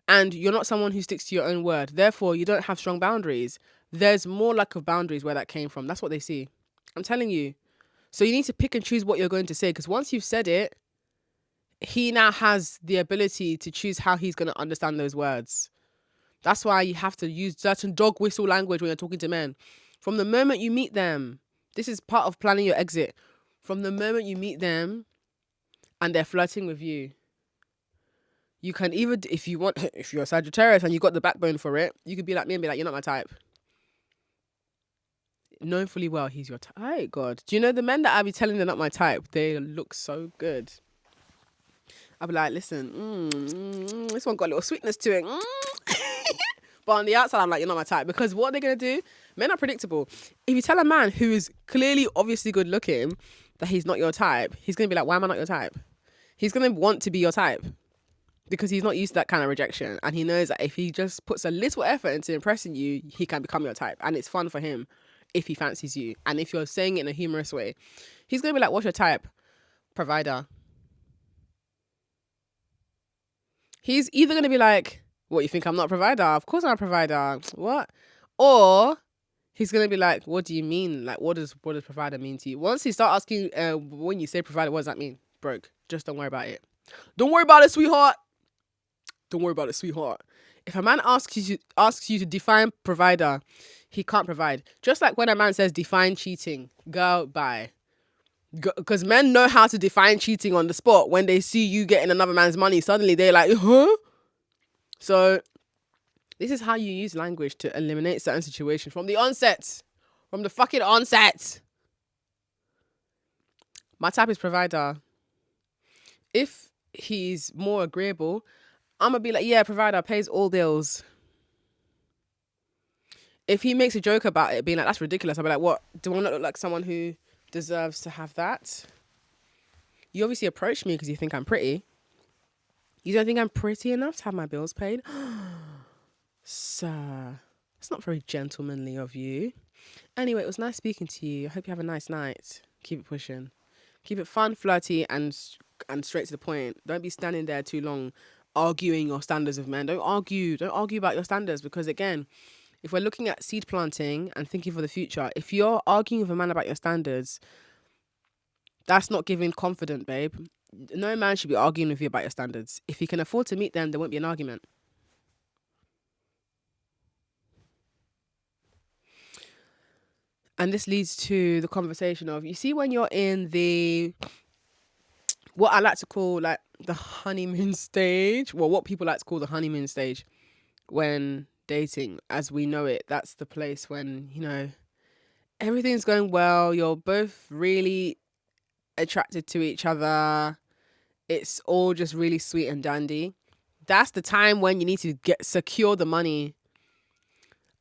And you're not someone who sticks to your own word. Therefore, you don't have strong boundaries. There's more lack of boundaries where that came from. That's what they see. I'm telling you. So you need to pick and choose what you're going to say, because once you've said it, he now has the ability to choose how he's going to understand those words. That's why you have to use certain dog whistle language when you're talking to men. From the moment you meet them, this is part of planning your exit. From the moment you meet them and they're flirting with you, you can even, if you want, if you're a Sagittarius and you got the backbone for it, you could be like me and be like, you're not my type. Knowing fully well he's your type. Oh, God. Do you know the men that I be telling they're not my type, they look so good. I'll be like, listen, this one got a little sweetness to it. But on the outside, I'm like, you're not my type. Because what they're going to do, men are predictable. If you tell a man who is clearly, obviously good looking that he's not your type, he's going to be like, why am I not your type? He's going to want to be your type because he's not used to that kind of rejection. And he knows that if he just puts a little effort into impressing you, he can become your type. And it's fun for him if he fancies you. And if you're saying it in a humorous way, he's going to be like, what's your type? Provider. He's either going to be like, what, you think I'm not a provider? Of course I'm a provider. What? Or he's going to be like, what do you mean? Like, what does provider mean to you? Once he start asking, when you say provider, what does that mean? Broke. Just don't worry about it. Don't worry about it, sweetheart. Don't worry about it, sweetheart. If a man asks you to define provider, he can't provide. Just like when a man says define cheating, go bye. Because men know how to define cheating on the spot. When they see you getting another man's money, suddenly they're like, huh? So this is how you use language to eliminate certain situations from the onset. From the fucking onset. My type is provider. If he's more agreeable, I'm going to be like, yeah, provider pays all bills. If he makes a joke about it, being like, that's ridiculous, I'll be like, what? Do I not look like someone who deserves to have that? You obviously approach me because you think I'm pretty. You don't think I'm pretty enough to have my bills paid? Sir, it's not very gentlemanly of you. Anyway, it was nice speaking to you. I hope you have a nice night. Keep it pushing. Keep it fun, flirty, and straight to the point. Don't be standing there too long arguing your standards with men. Don't argue about your standards, because again, if we're looking at seed planting and thinking for the future, if you're arguing with a man about your standards, that's not giving confidence, babe. No man should be arguing with you about your standards. If he can afford to meet them, there won't be an argument. And this leads to the conversation of, you see, when you're in the, what I like to call like the honeymoon stage, well, what people like to call the honeymoon stage when dating as we know it, that's the place when, you know, everything's going well. You're both really attracted to each other. It's all just really sweet and dandy. That's the time when you need to secure the money.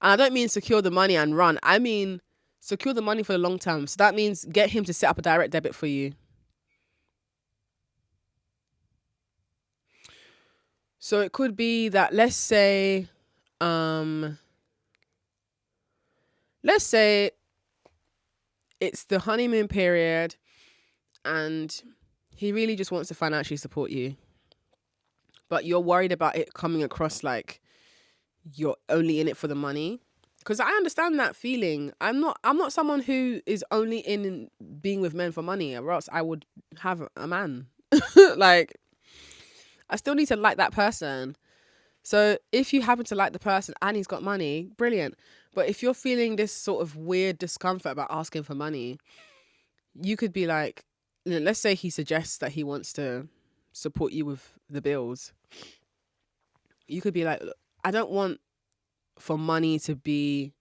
And I don't mean secure the money and run. I mean secure the money for the long term. So that means get him to set up a direct debit for you. So it could be that, let's say it's the honeymoon period and he really just wants to financially support you. But you're worried about it coming across like you're only in it for the money. Because I understand that feeling. I'm not someone who is only in being with men for money, or else I would have a man. Like, I still need to like that person. So if you happen to like the person and he's got money, brilliant. But if you're feeling this sort of weird discomfort about asking for money, you could be like, let's say he suggests that he wants to support you with the bills. You could be like, look, I don't want for money to be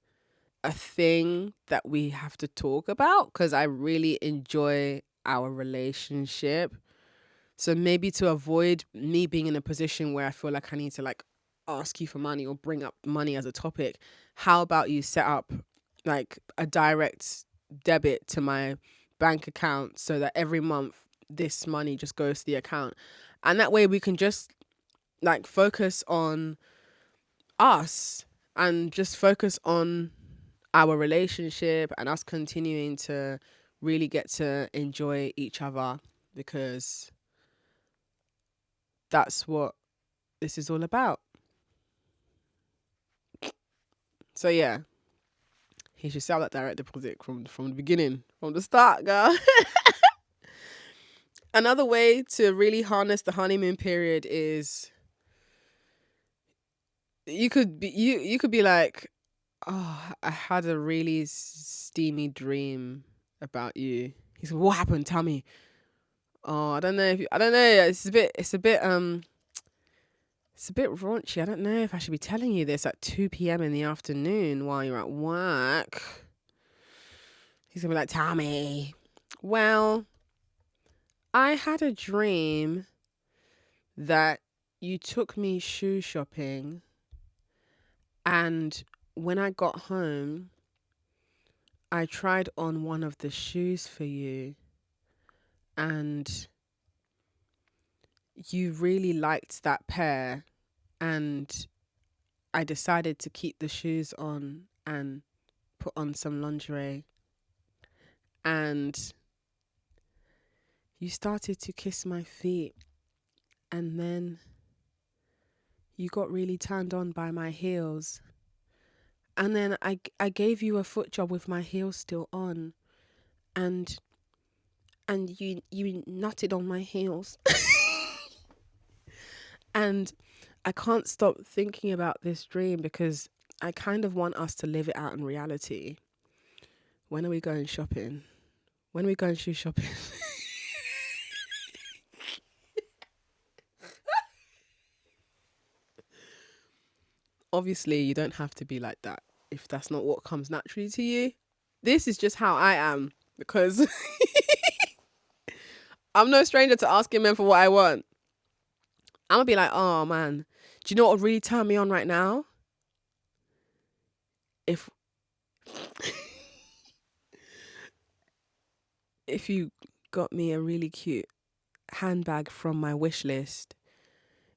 a thing that we have to talk about because I really enjoy our relationship. So maybe to avoid me being in a position where I feel like I need to like ask you for money or bring up money as a topic, how about you set up like a direct debit to my bank account so that every month this money just goes to the account. And that way we can just like focus on us and just focus on our relationship and us continuing to really get to enjoy each other, because that's what this is all about. So yeah, he should sell that direct deposit from the beginning, from the start, girl. Another way to really harness the honeymoon period is you could be like, oh, I had a really steamy dream about you. He's like, what happened? Tell me. Oh, I don't know. It's a bit raunchy. I don't know if I should be telling you this at 2 p.m. in the afternoon while you're at work. He's gonna be like, tell me. Well, I had a dream that you took me shoe shopping, and when I got home, I tried on one of the shoes for you, and you really liked that pair, and I decided to keep the shoes on and put on some lingerie, and you started to kiss my feet, and then you got really turned on by my heels. And then I gave you a foot job with my heels still on, and you nutted on my heels. And I can't stop thinking about this dream because I kind of want us to live it out in reality. When are we going shopping? When are we going shoe shopping? Obviously, you don't have to be like that if that's not what comes naturally to you. This is just how I am, because I'm no stranger to asking men for what I want. I'm going to be like, oh man, do you know what would really turn me on right now? If you got me a really cute handbag from my wish list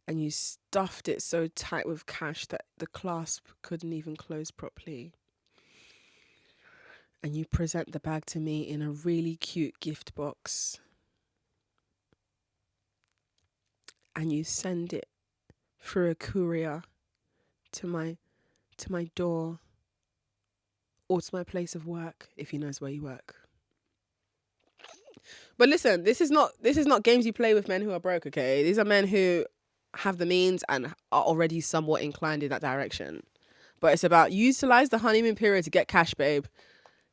and you stuffed it so tight with cash that the clasp couldn't even close properly, and you present the bag to me in a really cute gift box, and you send it through a courier to my door or to my place of work, if he knows where you work. But listen, this is not games you play with men who are broke, okay? These are men who have the means and are already somewhat inclined in that direction. But it's about utilize the honeymoon period to get cash, babe.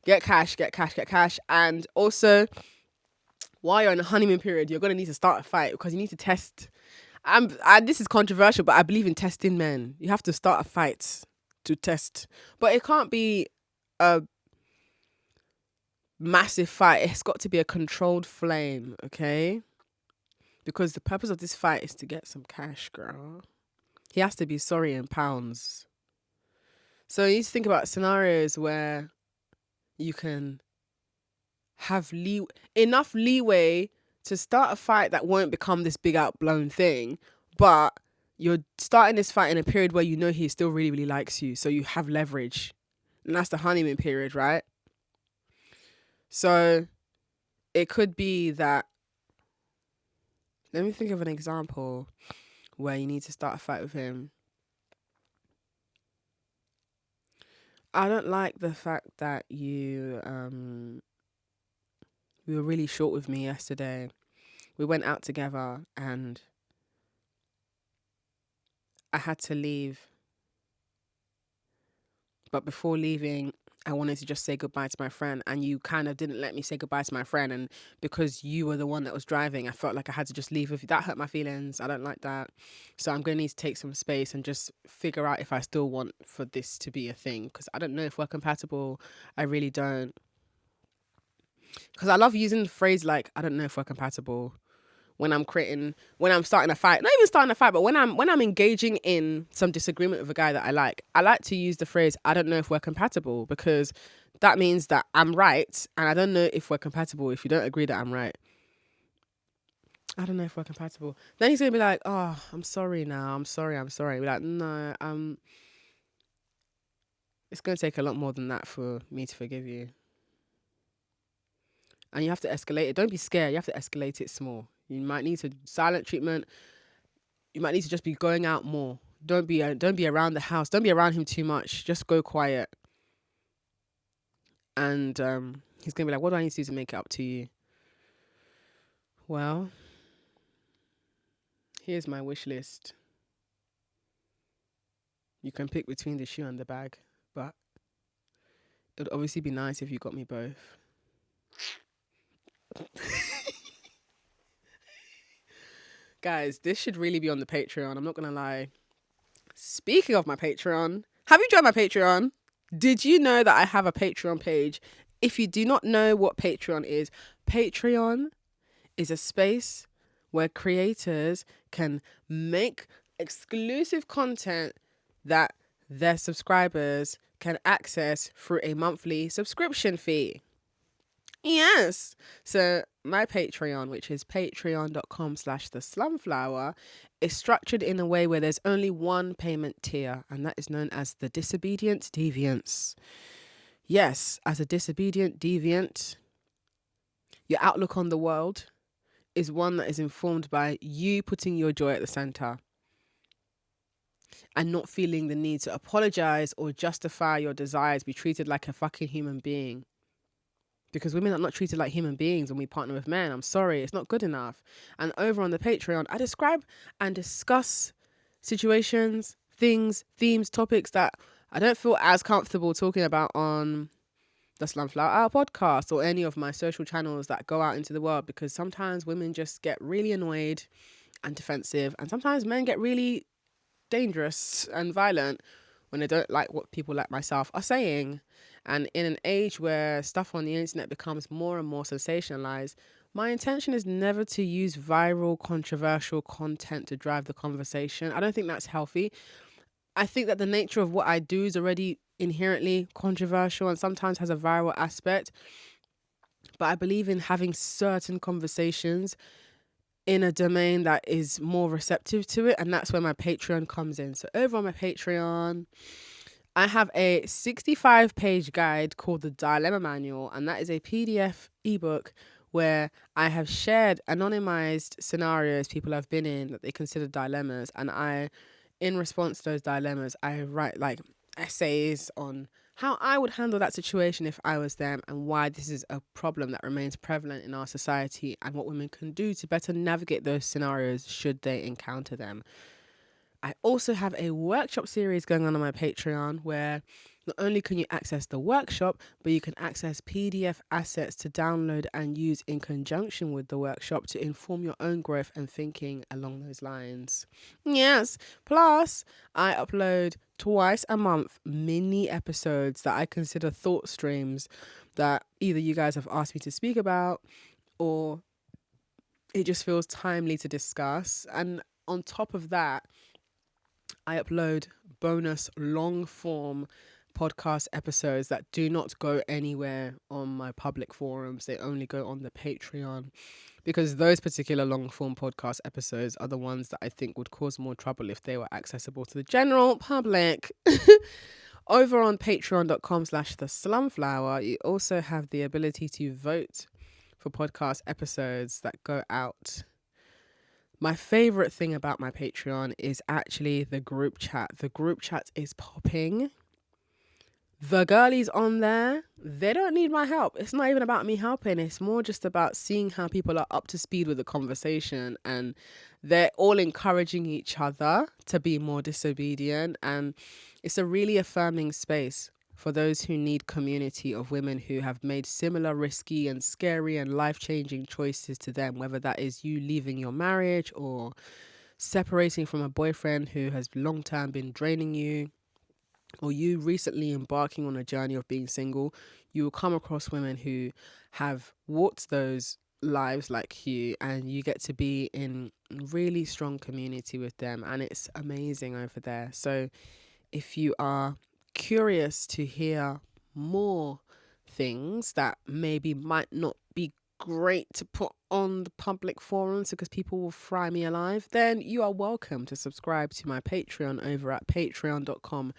Get cash, get cash, get cash. And also, while you're in the honeymoon period, you're going to need to start a fight because you need to test. This is controversial, but I believe in testing men. You have to start a fight to test. But it can't be a massive fight. It's got to be a controlled flame, okay? Because the purpose of this fight is to get some cash, girl. He has to be sorry in pounds. So you need to think about scenarios where you can have enough leeway to start a fight that won't become this big outblown thing, but you're starting this fight in a period where you know he still really, really likes you, so you have leverage. And that's the honeymoon period, right? So it could be that, let me think of an example where you need to start a fight with him. I don't like the fact that you were really short with me yesterday. We went out together and I had to leave. But before leaving, I wanted to just say goodbye to my friend, and you kind of didn't let me say goodbye to my friend. And because you were the one that was driving, I felt like I had to just leave with you. That hurt my feelings. I don't like that. So I'm going to need to take some space and just figure out if I still want for this to be a thing, because I don't know if we're compatible. I really don't. Because I love using the phrase like, I don't know if we're compatible when I'm starting a fight. Not even starting a fight, but when I'm engaging in some disagreement with a guy that I like to use the phrase, I don't know if we're compatible, because that means that I'm right and I don't know if we're compatible if you don't agree that I'm right. I don't know if we're compatible. Then he's gonna be like, oh, I'm sorry now. I'm sorry. Be like, no, it's gonna take a lot more than that for me to forgive you. And you have to escalate it. Don't be scared. You have to escalate it small. You might need to silent treatment. You might need to just be going out more. Don't be around the house. Don't be around him too much. Just go quiet. And he's gonna be like, what do I need to do to make it up to you? Well, here's my wish list. You can pick between the shoe and the bag, but it would obviously be nice if you got me both. Guys, this should really be on the Patreon. I'm not gonna lie. Speaking of my Patreon, have you joined my Patreon? Did you know that I have a Patreon page? If you do not know what Patreon is a space where creators can make exclusive content that their subscribers can access through a monthly subscription fee. Yes. So my Patreon, which is patreon.com/theslumflower, is structured in a way where there's only one payment tier, and that is known as the disobedient deviants. Yes, as a disobedient deviant, your outlook on the world is one that is informed by you putting your joy at the center and not feeling the need to apologize or justify your desires, be treated like a fucking human being. Because women are not treated like human beings when we partner with men. I'm sorry, it's not good enough. And over on the Patreon, I describe and discuss situations, things, themes, topics that I don't feel as comfortable talking about on the Slumflower Hour podcast or any of my social channels that go out into the world, because sometimes women just get really annoyed and defensive, and sometimes men get really dangerous and violent when they don't like what people like myself are saying. And in an age where stuff on the internet becomes more and more sensationalized, my intention is never to use viral, controversial content to drive the conversation. I don't think that's healthy. I think that the nature of what I do is already inherently controversial and sometimes has a viral aspect. But I believe in having certain conversations in a domain that is more receptive to it. And that's where my Patreon comes in. So over on my Patreon, I have a 65-page guide called the Dilemma Manual, and that is a PDF ebook where I have shared anonymized scenarios people have been in that they consider dilemmas, and in response to those dilemmas, I write like essays on how I would handle that situation if I was them, and why this is a problem that remains prevalent in our society, and what women can do to better navigate those scenarios should they encounter them. I also have a workshop series going on my Patreon where Not only can you access the workshop, but you can access PDF assets to download and use in conjunction with the workshop to inform your own growth and thinking along those lines. Yes. Plus, I upload twice a month mini episodes that I consider thought streams that either you guys have asked me to speak about or it just feels timely to discuss. And on top of that, I upload bonus long form podcast episodes that do not go anywhere on my public forums. They only go on the Patreon because those particular long form podcast episodes are the ones that I think would cause more trouble if they were accessible to the general public. Over on patreon.com/the Slumflower, you also have the ability to vote for podcast episodes that go out. My favorite thing about my Patreon is actually the group chat. The group chat is popping. The girlies on there, they don't need my help. It's not even about me helping. It's more just about seeing how people are up to speed with the conversation, and they're all encouraging each other to be more disobedient. And it's a really affirming space for those who need community of women who have made similar risky and scary and life-changing choices to them, whether that is you leaving your marriage or separating from a boyfriend who has long-term been draining you, or you recently embarking on a journey of being single. You will come across women who have walked those lives like you, and you get to be in really strong community with them, and it's amazing over there. So if you are curious to hear more things that maybe might not be great to put on the public forums because people will fry me alive, then you are welcome to subscribe to my Patreon over at patreon.com/the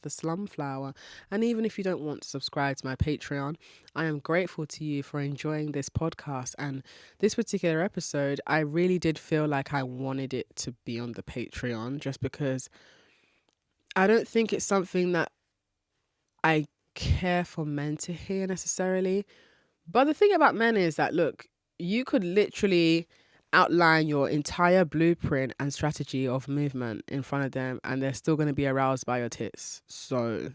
Slumflower. And even if you don't want to subscribe to my Patreon, I am grateful to you for enjoying this podcast. And this particular episode, I really did feel like I wanted it to be on the Patreon just because I don't think it's something that I care for men to hear necessarily. But the thing about men is that, look, you could literally outline your entire blueprint and strategy of movement in front of them, and they're still going to be aroused by your tits. So,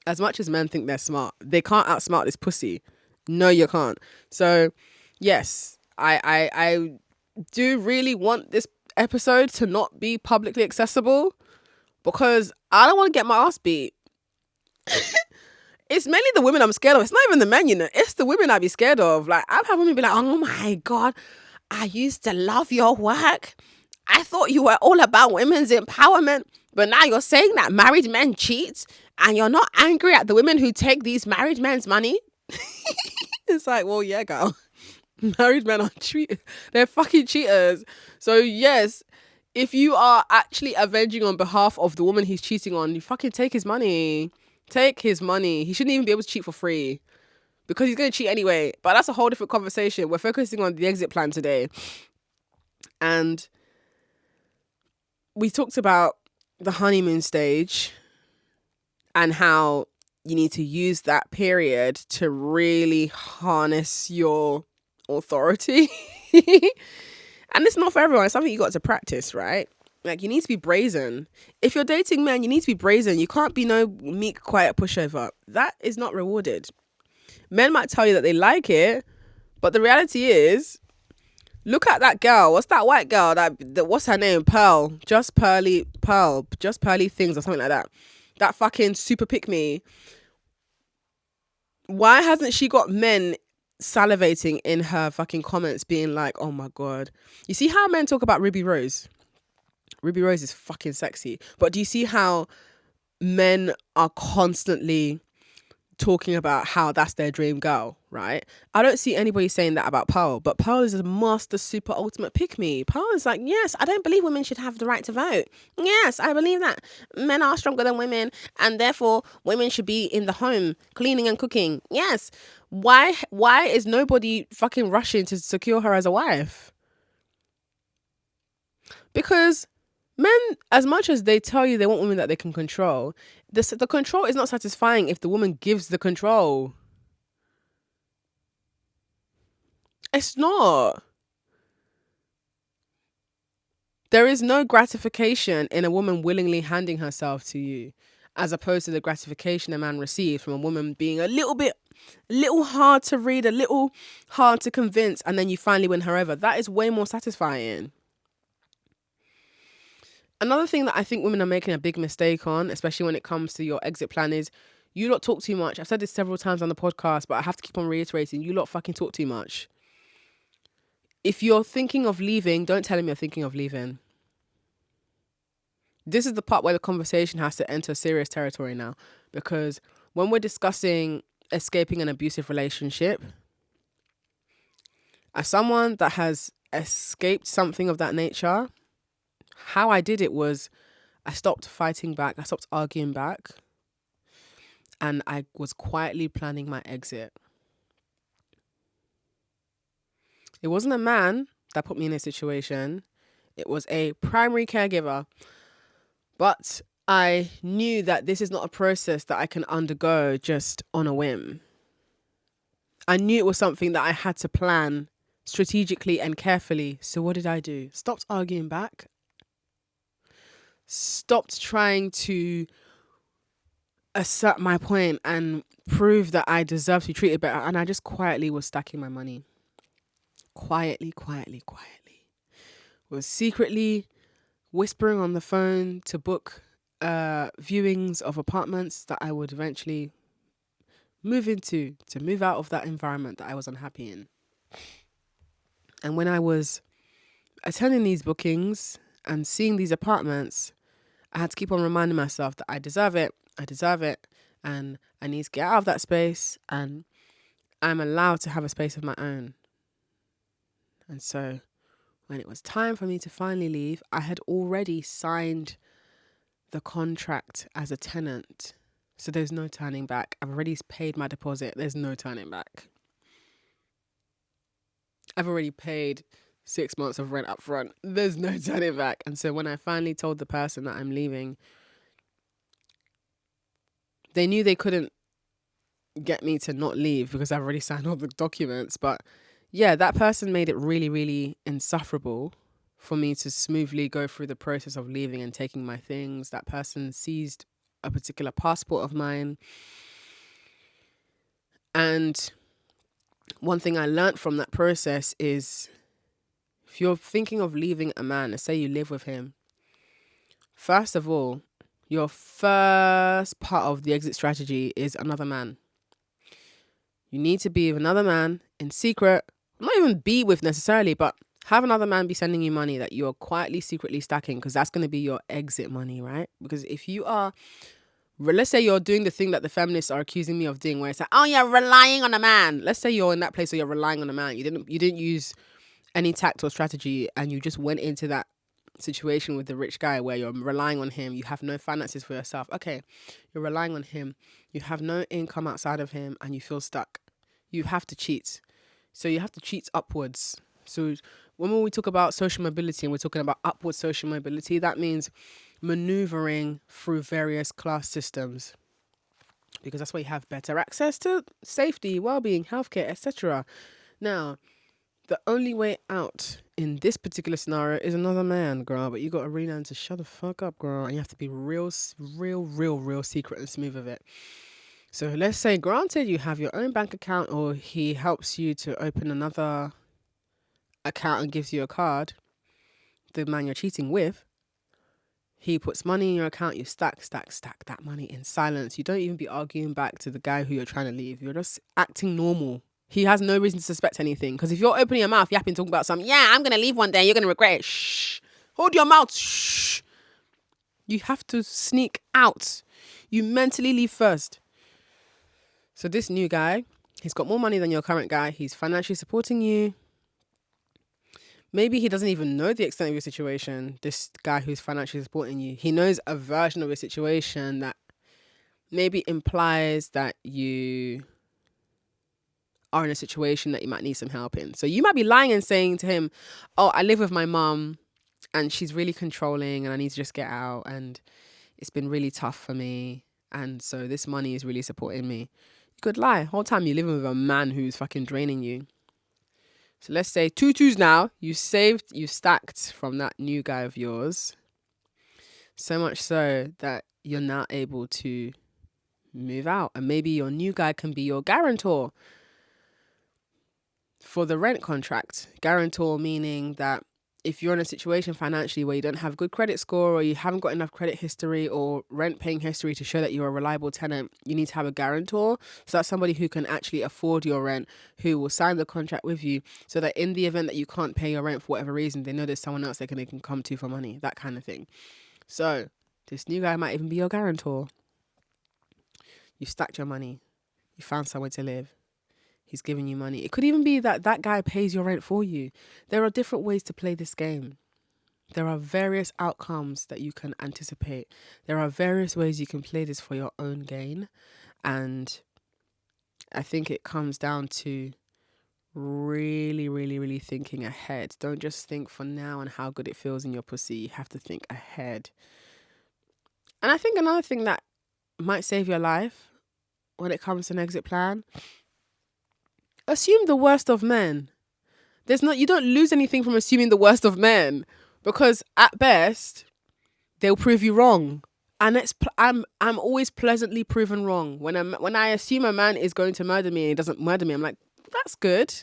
as much as men think they're smart, they can't outsmart this pussy. No, you can't. So, yes, I do really want this episode to not be publicly accessible because I don't want to get my ass beat. It's mainly the women I'm scared of. It's not even the men, you know. It's the women I be scared of. Like, I've had women be like, oh my God, I used to love your work. I thought you were all about women's empowerment. But now you're saying that married men cheat and you're not angry at the women who take these married men's money? It's like, well, yeah, girl. Married men are cheaters. They're fucking cheaters. So, yes, if you are actually avenging on behalf of the woman he's cheating on, you fucking take his money. Take his money. He shouldn't even be able to cheat for free because he's going to cheat anyway. But that's a whole different conversation. We're focusing on the exit plan today. And we talked about the honeymoon stage and how you need to use that period to really harness your authority. And it's not for everyone. It's something you got to practice, right? Like, you need to be brazen. If you're dating men, you need to be brazen. You can't be no meek, quiet pushover. That is not rewarded. Men might tell you that they like it, but the reality is, look at that girl. What's that white girl? That what's her name? Pearl. Just Pearly Things or something like that. That fucking super pick me. Why hasn't she got men salivating in her fucking comments being like, oh my God. You see how men talk about Ruby Rose? Ruby Rose is fucking sexy. But do you see how men are constantly talking about how that's their dream girl, right? I don't see anybody saying that about Pearl, but Pearl is a master super ultimate pick me. Pearl is like, yes, I don't believe women should have the right to vote. Yes, I believe that men are stronger than women and therefore women should be in the home cleaning and cooking. Yes. Why is nobody fucking rushing to secure her as a wife? Because men, as much as they tell you they want women that they can control, the control is not satisfying if the woman gives the control. It's not. There is no gratification in a woman willingly handing herself to you, as opposed to the gratification a man receives from a woman being a little hard to read, a little hard to convince, and then you finally win her over. That is way more satisfying. Another thing that I think women are making a big mistake on, especially when it comes to your exit plan, is you lot talk too much. I've said this several times on the podcast, but I have to keep on reiterating, you lot fucking talk too much. If you're thinking of leaving, don't tell him you're thinking of leaving. This is the part where the conversation has to enter serious territory now, because when we're discussing escaping an abusive relationship, as someone that has escaped something of that nature, how I did it was I stopped fighting back, I stopped arguing back, and I was quietly planning my exit. It wasn't a man that put me in a situation. It was a primary caregiver. But I knew that this is not a process that I can undergo just on a whim. I knew it was something that I had to plan strategically and carefully. So what did I do? Stopped arguing back. Stopped trying to assert my point and prove that I deserve to be treated better. And I just quietly was stacking my money. Quietly. Was secretly whispering on the phone to book viewings of apartments that I would eventually move into, to move out of that environment that I was unhappy in. And when I was attending these bookings and seeing these apartments, I had to keep on reminding myself that I deserve it, and I need to get out of that space, and I'm allowed to have a space of my own. And so when it was time for me to finally leave, I had already signed the contract as a tenant. So there's no turning back. I've already paid my deposit. There's no turning back. I've already paid 6 months of rent up front. There's no turning back. And so when I finally told the person that I'm leaving, they knew they couldn't get me to not leave because I've already signed all the documents. But yeah, that person made it really, really insufferable for me to smoothly go through the process of leaving and taking my things. That person seized a particular passport of mine. And one thing I learned from that process is, if you're thinking of leaving a man, let's say you live with him, first of all, your first part of the exit strategy is another man. You need to be with another man in secret, not even be with necessarily, but have another man be sending you money that you're quietly, secretly stacking, because that's going to be your exit money, right? Because if you are, let's say you're doing the thing that the feminists are accusing me of doing, where it's like, oh, you're relying on a man. Let's say you're in that place where you're relying on a man. You didn't use any tact or strategy, and you just went into that situation with the rich guy where you're relying on him. You have no finances for yourself. Okay, you're relying on him. You have no income outside of him, and you feel stuck. You have to cheat. So you have to cheat upwards. So when we talk about social mobility and we're talking about upward social mobility, that means maneuvering through various class systems, because that's where you have better access to safety, well-being, healthcare, etc. Now, the only way out in this particular scenario is another man, girl. But you got to relearn to shut the fuck up, girl. And you have to be real secret and smooth with it. So let's say, granted, you have your own bank account, or he helps you to open another account and gives you a card. The man you're cheating with, he puts money in your account. You stack that money in silence. You don't even be arguing back to the guy who you're trying to leave. You're just acting normal. He has no reason to suspect anything. Because if you're opening your mouth, yapping, talking about something, yeah, I'm going to leave one day, you're going to regret it. Shh. Hold your mouth. Shh. You have to sneak out. You mentally leave first. So this new guy, he's got more money than your current guy. He's financially supporting you. Maybe he doesn't even know the extent of your situation. This guy who's financially supporting you, he knows a version of your situation that maybe implies that you are in a situation that you might need some help in. So you might be lying and saying to him, oh, I live with my mum and she's really controlling and I need to just get out and it's been really tough for me. And so this money is really supporting me. You could lie. Whole time you're living with a man who's fucking draining you. So let's say 2 2s now. You stacked from that new guy of yours. So much so that you're now able to move out. And maybe your new guy can be your guarantor for the rent contract. Guarantor meaning that if you're in a situation financially where you don't have good credit score or you haven't got enough credit history or rent paying history to show that you're a reliable tenant, you need to have a guarantor. So that's somebody who can actually afford your rent, who will sign the contract with you so that in the event that you can't pay your rent for whatever reason, they know there's someone else they can come to for money, that kind of thing. So this new guy might even be your guarantor. You stacked your money. You found somewhere to live. He's giving you money. It could even be that that guy pays your rent for you. There are different ways to play this game. There are various outcomes that you can anticipate. There are various ways you can play this for your own gain. And I think it comes down to really, really, really thinking ahead. Don't just think for now and how good it feels in your pussy. You have to think ahead. And I think another thing that might save your life when it comes to an exit plan, assume the worst of men. You don't lose anything from assuming the worst of men, because at best they'll prove you wrong. And I'm always pleasantly proven wrong when I assume a man is going to murder me and he doesn't murder me. I'm like, that's good.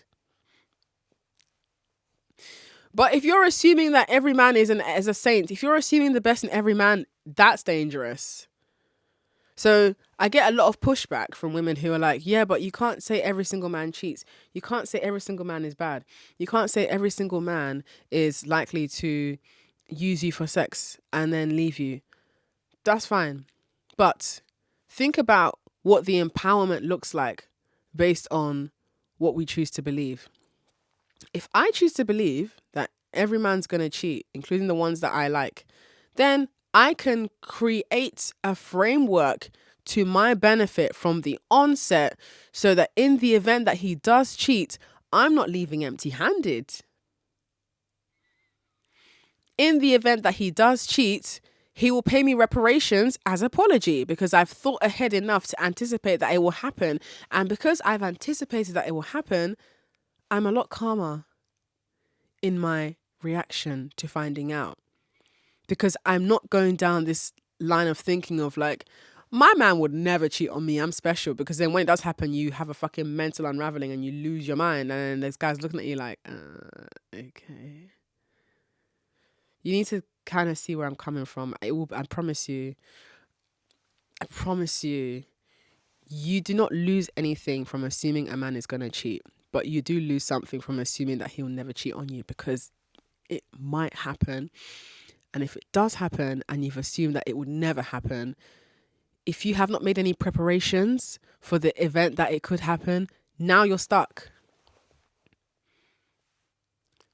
But if you're assuming that every man is a saint, if you're assuming the best in every man, that's dangerous. So I get a lot of pushback from women who are like, yeah, but you can't say every single man cheats. You can't say every single man is bad. You can't say every single man is likely to use you for sex and then leave you. That's fine. But think about what the empowerment looks like based on what we choose to believe. If I choose to believe that every man's going to cheat, including the ones that I like, then I can create a framework to my benefit from the onset so that in the event that he does cheat, I'm not leaving empty-handed. In the event that he does cheat, he will pay me reparations as apology because I've thought ahead enough to anticipate that it will happen. And because I've anticipated that it will happen, I'm a lot calmer in my reaction to finding out. Because I'm not going down this line of thinking of like, my man would never cheat on me. I'm special. Because then when it does happen, you have a fucking mental unraveling and you lose your mind. And there's guys looking at you like, okay. You need to kind of see where I'm coming from. I promise you, you do not lose anything from assuming a man is going to cheat. But you do lose something from assuming that he'll never cheat on you because it might happen. And if it does happen and you've assumed that it would never happen, if you have not made any preparations for the event that it could happen, now you're stuck.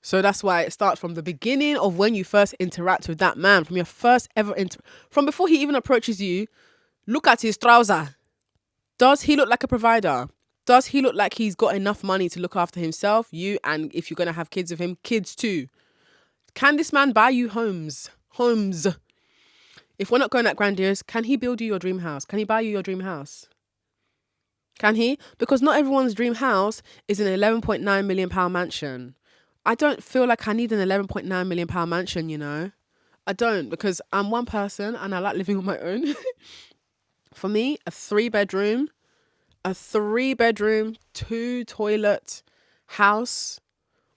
So that's why it starts from the beginning of when you first interact with that man, from your first ever, from before he even approaches you, look at his trouser. Does he look like a provider? Does he look like he's got enough money to look after himself, you, and if you're going to have kids with him, kids too? Can this man buy you homes? If we're not going that grandiose, can he build you your dream house? Can he buy you your dream house? Can he? Because not everyone's dream house is an £11.9 million mansion. I don't feel like I need an £11.9 million mansion, you know. I don't, because I'm one person and I like living on my own. For me, a three bedroom, 2-toilet house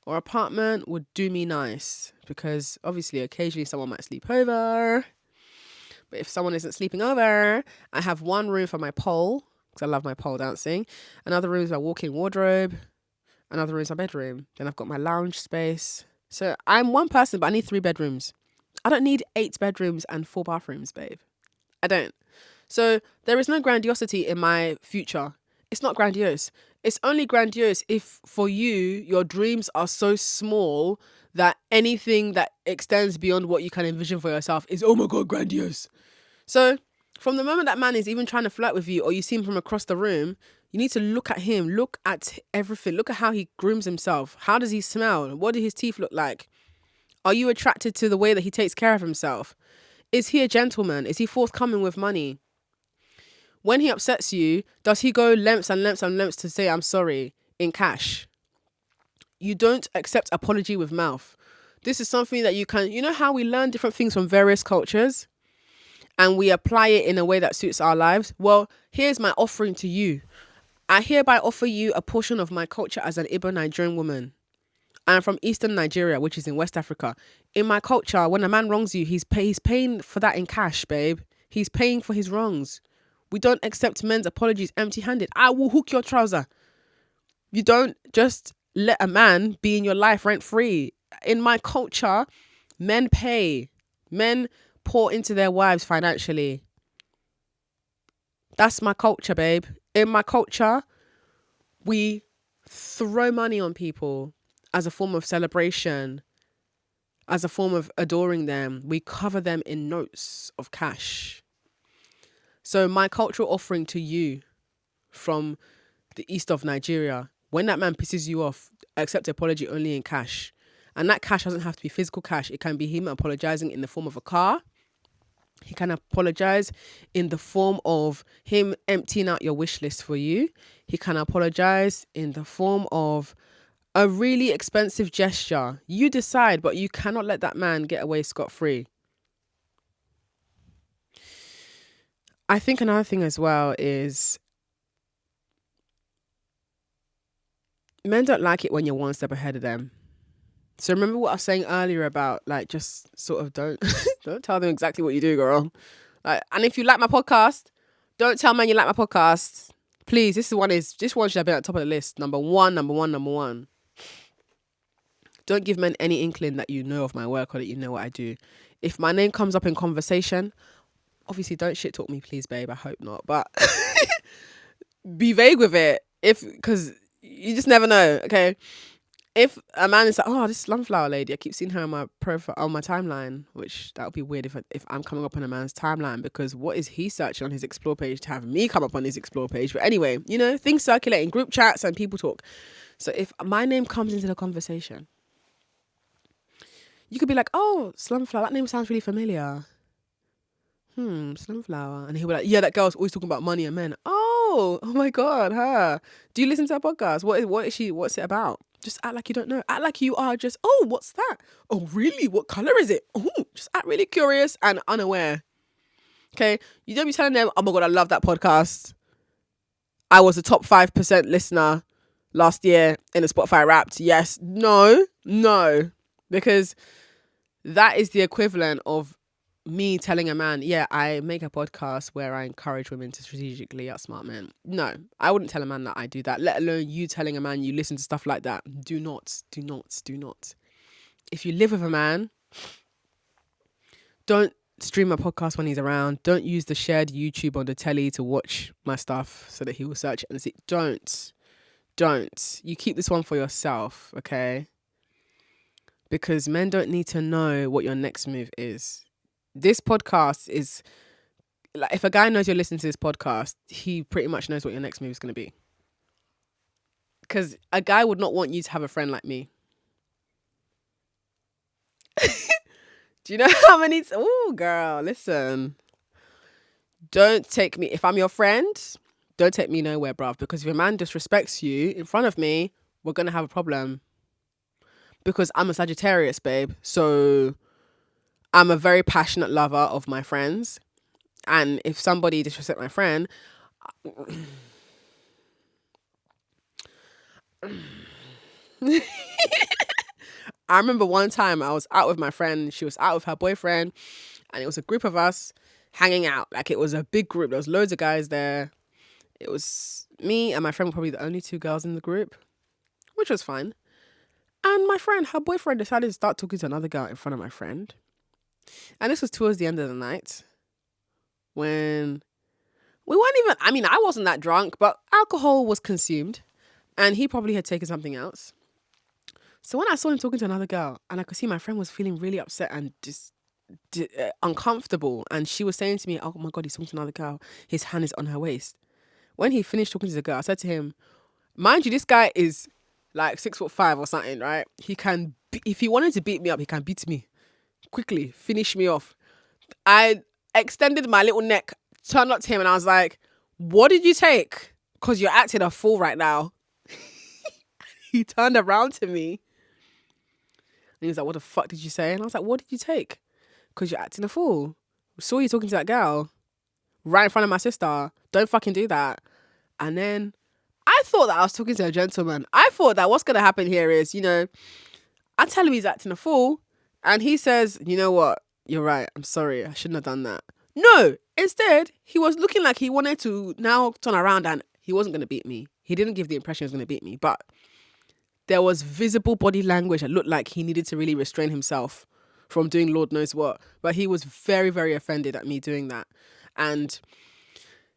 or apartment would do me nice, because obviously occasionally someone might sleep over. But if someone isn't sleeping over, I have one room for my pole, because I love my pole dancing. Another room is my walk-in wardrobe. Another room is my bedroom. Then I've got my lounge space. So I'm one person, but I need 3 bedrooms. I don't need 8 bedrooms and 4 bathrooms, babe. I don't. So there is no grandiosity in my future. It's not grandiose. It's only grandiose if for you, your dreams are so small that anything that extends beyond what you can envision for yourself is, oh my God, grandiose. So from the moment that man is even trying to flirt with you or you see him from across the room, you need to look at him, look at everything, look at how he grooms himself. How does he smell? What do his teeth look like? Are you attracted to the way that he takes care of himself? Is he a gentleman? Is he forthcoming with money? When he upsets you, does he go lengths and lengths and lengths to say, I'm sorry, in cash? you don't accept apology with mouth. This is something that you can, you know how we learn different things from various cultures and we apply it in a way that suits our lives? Well, here's my offering to you. I hereby offer you a portion of my culture as an Igbo Nigerian woman. I'm from Eastern Nigeria, which is in West Africa. In my culture, when a man wrongs you, he's paying for that in cash, babe. He's paying for his wrongs. We don't accept men's apologies empty-handed. I will hook your trouser. You don't just let a man be in your life rent-free. In my culture, men pay. Men pour into their wives financially. That's my culture, babe. In my culture, we throw money on people as a form of celebration, as a form of adoring them. We cover them in notes of cash. So my cultural offering to you from the east of Nigeria, when that man pisses you off, accept apology only in cash. And that cash doesn't have to be physical cash. It can be him apologizing in the form of a car. He can apologize in the form of him emptying out your wish list for you. He can apologize in the form of a really expensive gesture. You decide, but you cannot let that man get away scot-free. I think another thing as well is men don't like it when you're one step ahead of them. So remember what I was saying earlier about like just sort of don't tell them exactly what you do, girl. Like, and if you like my podcast, don't tell men you like my podcast. Please, this one should have been at the top of the list. Number one. Don't give men any inkling that you know of my work or that you know what I do. If my name comes up in conversation, obviously don't shit talk me, please, babe. I hope not. But be vague with it, because you just never know. Okay. If a man is like, oh, this Slumflower lady, I keep seeing her on my profile, on my timeline, which that would be weird if I'm coming up on a man's timeline, because what is he searching on his explore page to have me come up on his explore page? But anyway, you know, things circulate in group chats and people talk. So if my name comes into the conversation, you could be like, oh, Slumflower, that name sounds really familiar. Slumflower. And he'll be like, yeah, that girl's always talking about money and men. Oh my God, her. Do you listen to her podcast? What's it about? Just act like you don't know. Act like you are just, oh, what's that? Oh, really? What color is it? Oh, just act really curious and unaware. Okay? You don't be telling them, oh my God, I love that podcast. I was a top 5% listener last year in the Spotify Wrapped. Yes. No. Because that is the equivalent of me telling a man, yeah, I make a podcast where I encourage women to strategically outsmart men. No, I wouldn't tell a man that I do that, let alone you telling a man you listen to stuff like that. Do not. If you live with a man, don't stream a podcast when he's around. Don't use the shared YouTube on the telly to watch my stuff so that he will search it and see. Don't. You keep this one for yourself, okay? Because men don't need to know what your next move is. This podcast is like, if a guy knows you're listening to this podcast, he pretty much knows what your next move is going to be. Because a guy would not want you to have a friend like me. Do you know how many? Oh, girl, listen. Don't take me, if I'm your friend, don't take me nowhere, bruv. Because if a man disrespects you in front of me, we're going to have a problem. Because I'm a Sagittarius, babe. So I'm a very passionate lover of my friends. And if somebody disrespects my friend, I remember one time I was out with my friend. She was out with her boyfriend. And it was a group of us hanging out. Like, it was a big group. There was loads of guys there. It was me and my friend were probably the only two girls in the group, which was fine. And my friend, her boyfriend, decided to start talking to another girl in front of my friend. And this was towards the end of the night when we weren't even, I mean, I wasn't that drunk, but alcohol was consumed and he probably had taken something else. So when I saw him talking to another girl and I could see my friend was feeling really upset and just uncomfortable, and she was saying to me, oh my God, he's talking to another girl. His hand is on her waist. When he finished talking to the girl, I said to him, mind you, this guy is like 6'5" or something, right? He can, if he wanted to beat me up, he can beat me quickly, finish me off. I extended my little neck, turned up to him, and I was like, what did you take? Because you're acting a fool right now. he turned around to me and he was like, what the fuck did you say? And I was like, what did you take? Because you're acting a fool. I saw you talking to that girl right in front of my sister. Don't fucking do that. And then I thought that I was talking to a gentleman. I thought that what's going to happen here is, I tell him he's acting a fool. And he says, you know what? You're right. I'm sorry. I shouldn't have done that. No. Instead, he was looking like he wanted to now turn around and he wasn't going to beat me. He didn't give the impression he was going to beat me. But there was visible body language that looked like he needed to really restrain himself from doing Lord knows what. But he was very, very offended at me doing that. And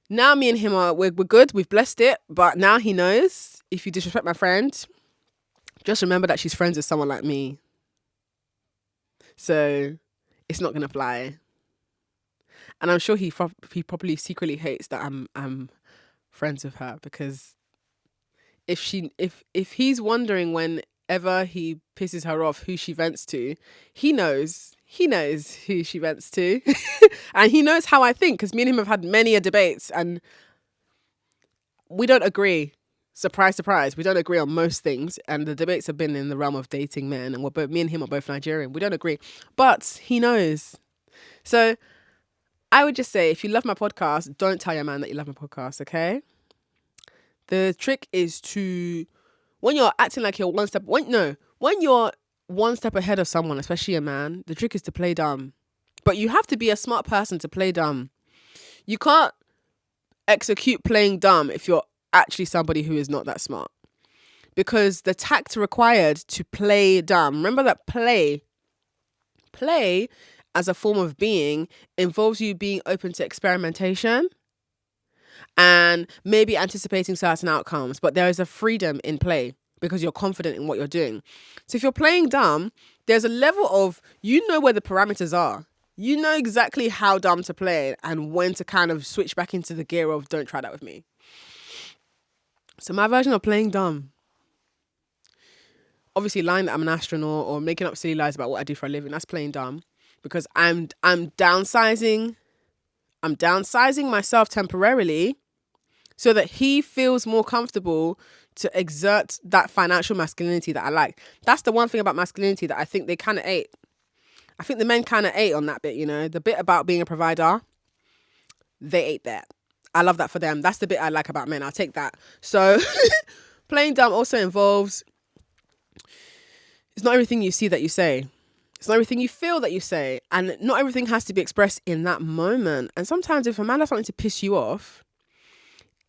now me and him we're good. We've blessed it. But now he knows, if you disrespect my friend, just remember that she's friends with someone like me. So it's not going to fly. And I'm sure he probably secretly hates that I'm friends with her, because if he's wondering whenever he pisses her off who she vents to, he knows who she vents to. And he knows how I think, because me and him have had many a debates and we don't agree. Surprise, surprise. We don't agree on most things. And the debates have been in the realm of dating men, and me and him are both Nigerian. We don't agree, but he knows. So I would just say, if you love my podcast, don't tell your man that you love my podcast, okay? The trick is to, when you're acting like you're when you're one step ahead of someone, especially a man, the trick is to play dumb. But you have to be a smart person to play dumb. You can't execute playing dumb if you're actually somebody who is not that smart. Because the tact required to play dumb, remember that play as a form of being involves you being open to experimentation and maybe anticipating certain outcomes, but there is a freedom in play because you're confident in what you're doing. So if you're playing dumb, there's a level of, where the parameters are. You know exactly how dumb to play and when to kind of switch back into the gear of don't try that with me. So my version of playing dumb, obviously lying that I'm an astronaut or making up silly lies about what I do for a living, that's playing dumb. Because I'm downsizing myself temporarily so that he feels more comfortable to exert that financial masculinity that I like. That's the one thing about masculinity that I think they kind of ate. I think the men kind of ate on that bit, the bit about being a provider. They ate that. I love that for them. That's the bit I like about men. I'll take that. So playing dumb also involves, it's not everything you see that you say. It's not everything you feel that you say. And not everything has to be expressed in that moment. And sometimes if a man has something to piss you off,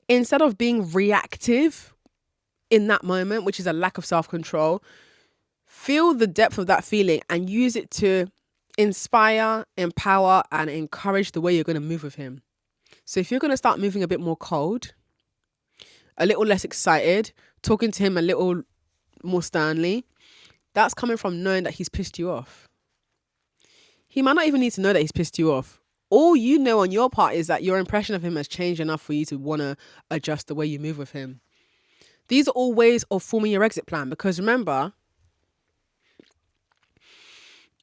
instead of being reactive in that moment, which is a lack of self-control, feel the depth of that feeling and use it to inspire, empower, and encourage the way you're going to move with him. So if you're going to start moving a bit more cold, a little less excited, talking to him a little more sternly, that's coming from knowing that he's pissed you off. He might not even need to know that he's pissed you off. All you know on your part is that your impression of him has changed enough for you to want to adjust the way you move with him. These are all ways of forming your exit plan, because remember,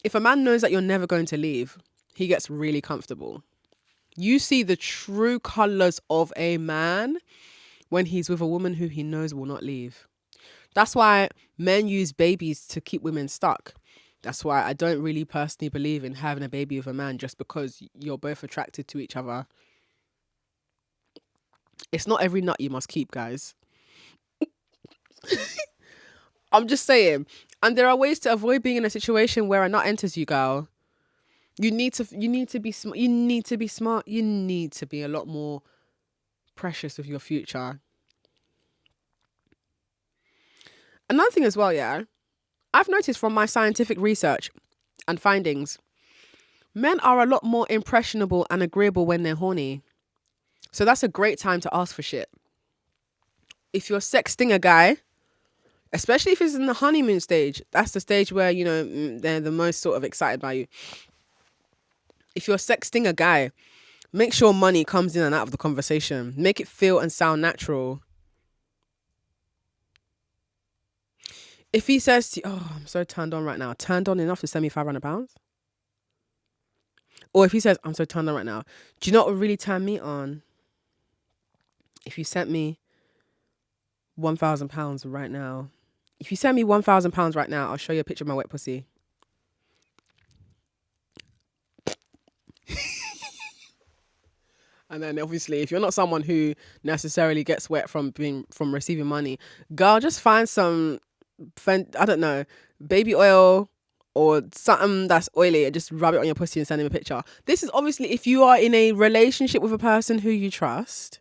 if a man knows that you're never going to leave, he gets really comfortable. You see the true colours of a man when he's with a woman who he knows will not leave. That's why men use babies to keep women stuck. That's why I don't really personally believe in having a baby with a man just because you're both attracted to each other. It's not every nut you must keep, guys. I'm just saying. And there are ways to avoid being in a situation where a nut enters you, girl. You need to be smart. You need to be smart. You need to be a lot more precious with your future. Another thing as well, yeah, I've noticed from my scientific research and findings, men are a lot more impressionable and agreeable when they're horny. So that's a great time to ask for shit. If you're sexting a guy, especially if it's in the honeymoon stage, that's the stage where, they're the most sort of excited by you. If you're sexting a guy, make sure money comes in and out of the conversation. Make it feel and sound natural. If he says to you, oh, I'm so turned on right now. Turned on enough to send me £500? Or if he says, I'm so turned on right now. Do you know what would really turn me on? If you sent me £1,000 right now If you send me £1,000 right now, I'll show you a picture of my wet pussy. And then obviously, if you're not someone who necessarily gets wet from receiving money, girl, just find some, I don't know, baby oil or something that's oily and just rub it on your pussy and send him a picture. This is obviously if you are in a relationship with a person who you trust.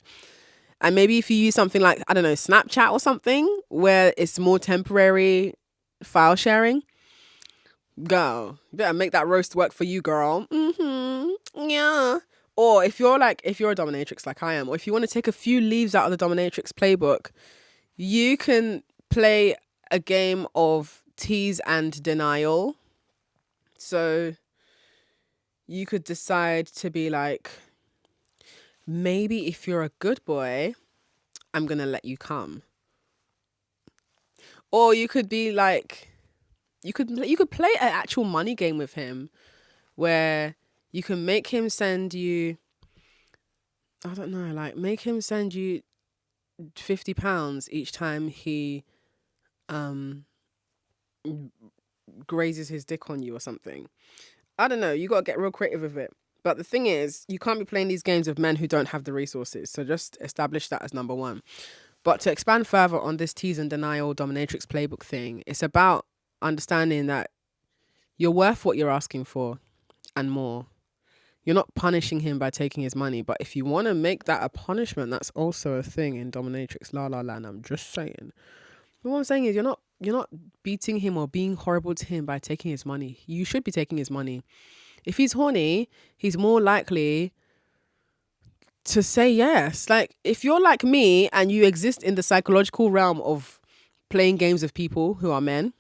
And maybe if you use something like, I don't know, Snapchat or something where it's more temporary file sharing, girl, you better make that roast work for you, girl. Yeah. Or if you're a dominatrix like I am, or if you want to take a few leaves out of the dominatrix playbook, you can play a game of tease and denial. So you could decide to be like, maybe if you're a good boy, I'm going to let you come. Or you could be like, you could play an actual money game with him where you can make him send you, I don't know, like make him send you £50 each time he grazes his dick on you or something. I don't know. You got to get real creative with it. But the thing is, you can't be playing these games with men who don't have the resources. So just establish that as number one. But to expand further on this tease and denial dominatrix playbook thing, it's about understanding that you're worth what you're asking for and more. You're not punishing him by taking his money. But if you want to make that a punishment, that's also a thing in dominatrix la la land. I'm just saying. But what I'm saying is you're not beating him or being horrible to him by taking his money. You should be taking his money. If he's horny, he's more likely to say yes. Like, if you're like me and you exist in the psychological realm of playing games with people who are men,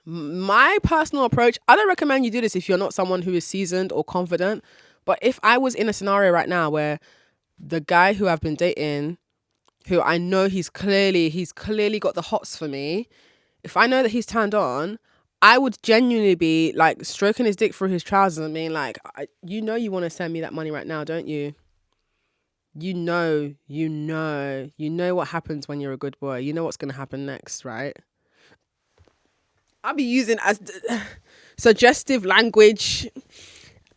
my personal approach, I don't recommend you do this if you're not someone who is seasoned or confident. But if I was in a scenario right now where the guy who I've been dating, who I know he's clearly got the hots for me, if I know that he's turned on, I would genuinely be like stroking his dick through his trousers and being like, you want to send me that money right now, don't you? You know what happens when you're a good boy. You know what's going to happen next, right? I'll be using as suggestive language.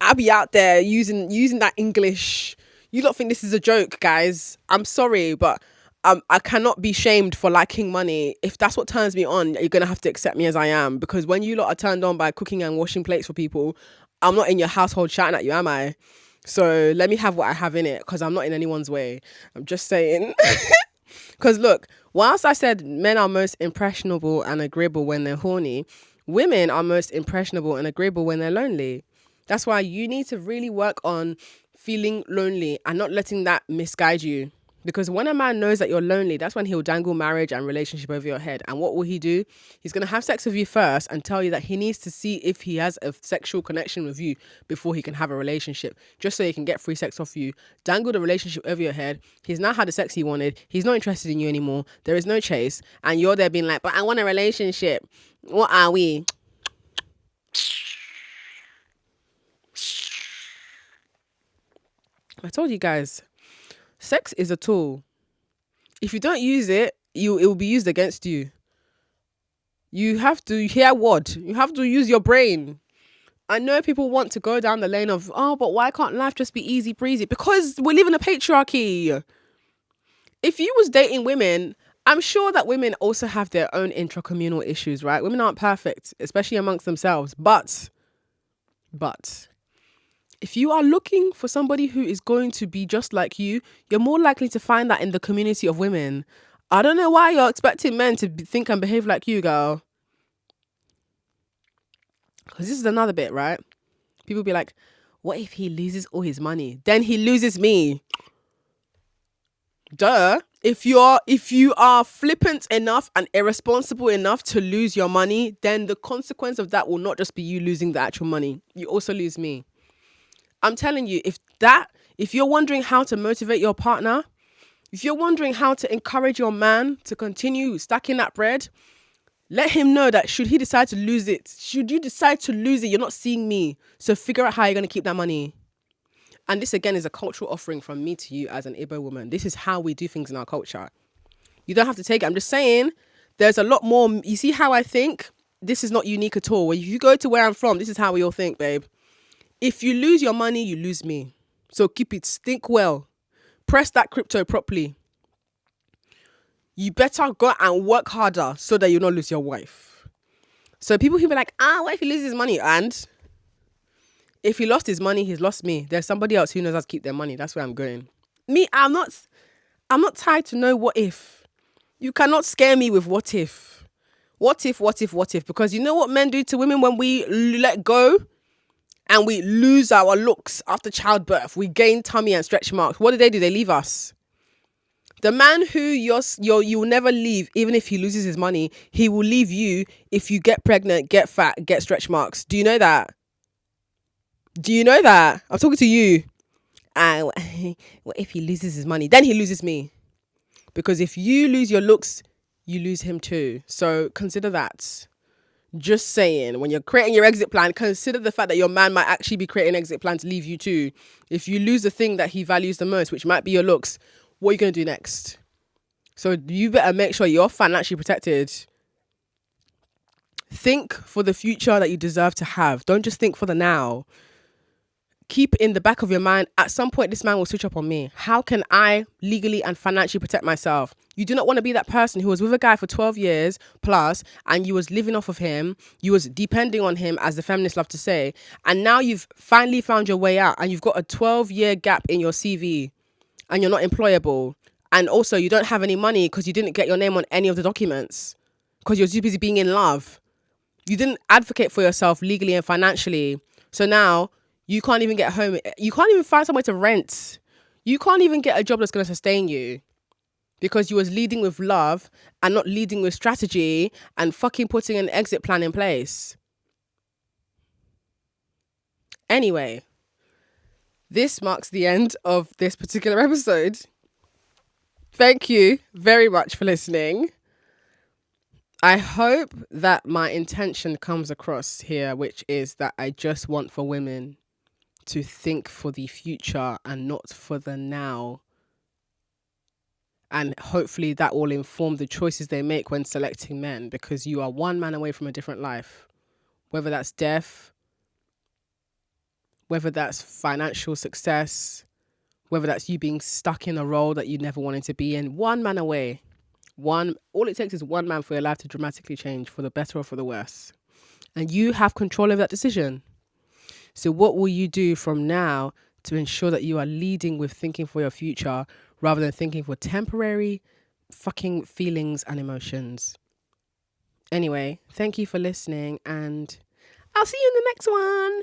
I'll be out there using that English. You don't think this is a joke, guys. I'm sorry, but I cannot be shamed for liking money. If that's what turns me on, you're going to have to accept me as I am. Because when you lot are turned on by cooking and washing plates for people, I'm not in your household shouting at you, am I? So let me have what I have in it, because I'm not in anyone's way. I'm just saying. Because look, whilst I said men are most impressionable and agreeable when they're horny, women are most impressionable and agreeable when they're lonely. That's why you need to really work on feeling lonely and not letting that misguide you. Because when a man knows that you're lonely, that's when he'll dangle marriage and relationship over your head. And what will he do? He's going to have sex with you first and tell you that he needs to see if he has a sexual connection with you before he can have a relationship, just so he can get free sex off you. Dangle the relationship over your head. He's now had the sex he wanted. He's not interested in you anymore. There is no chase. And you're there being like, but I want a relationship. What are we? I told you guys. Sex is a tool. If you don't use it, it will be used against you. You have to hear what? You have to use your brain. I know people want to go down the lane of, but why can't life just be easy breezy? Because we live in a patriarchy. If you was dating women, I'm sure that women also have their own intracommunal issues, right? Women aren't perfect, especially amongst themselves. But if you are looking for somebody who is going to be just like you, you're more likely to find that in the community of women. I don't know why you're expecting men to think and behave like you, girl. Because this is another bit, right? People be like, what if he loses all his money? Then he loses me. Duh. If you are flippant enough and irresponsible enough to lose your money, then the consequence of that will not just be you losing the actual money. You also lose me. I'm telling you, if you're wondering how to motivate your partner, if you're wondering how to encourage your man to continue stacking that bread, let him know that should you decide to lose it, you're not seeing me. So figure out how you're going to keep that money. And this again is a cultural offering from me to you as an Igbo woman. This is how we do things in our culture. You don't have to take it. I'm just saying There's a lot more. You see how I think? This is not unique at all. When you go to where I'm from, this is how we all think, babe. If you lose your money, you lose me. So keep it. Think well. Press that crypto properly. You better go and work harder so that you don't lose your wife. So people can be like, what if he loses his money? And if he lost his money, he's lost me. There's somebody else who knows how to keep their money. That's where I'm going. Me, I'm not tied to know what if. You cannot scare me with what if. What if? Because you know what men do to women when we let go and we lose our looks after childbirth? We gain tummy and stretch marks. What do? They leave us. The man who you will never leave, even if he loses his money, he will leave you if you get pregnant, get fat, get stretch marks. Do you know that? I'm talking to you. What if he loses his money? Then he loses me. Because if you lose your looks, you lose him too. So consider that. Just saying, when you're creating your exit plan, consider the fact that your man might actually be creating an exit plan to leave you too. If you lose the thing that he values the most, which might be your looks, what are you going to do next? So you better make sure you're financially protected. Think for the future that you deserve to have. Don't just think for the now. Keep in the back of your mind, at some point this man will switch up on me. How can I legally and financially protect myself? You do not want to be that person who was with a guy for 12 years plus and you was living off of him. You was depending on him, as the feminists love to say. And now you've finally found your way out and you've got a 12-year gap in your CV and you're not employable. And also you don't have any money because you didn't get your name on any of the documents because you're too busy being in love. You didn't advocate for yourself legally and financially. So now you can't even get home. You can't even find somewhere to rent. You can't even get a job that's going to sustain you because you was leading with love and not leading with strategy and fucking putting an exit plan in place. Anyway, this marks the end of this particular episode. Thank you very much for listening. I hope that my intention comes across here, which is that I just want for women to think for the future and not for the now. And hopefully that will inform the choices they make when selecting men, because you are one man away from a different life. Whether that's death, whether that's financial success, whether that's you being stuck in a role that you never wanted to be in, one man away. All it takes is one man for your life to dramatically change for the better or for the worse. And you have control of that decision. So what will you do from now to ensure that you are leading with thinking for your future rather than thinking for temporary fucking feelings and emotions? Anyway, thank you for listening and I'll see you in the next one.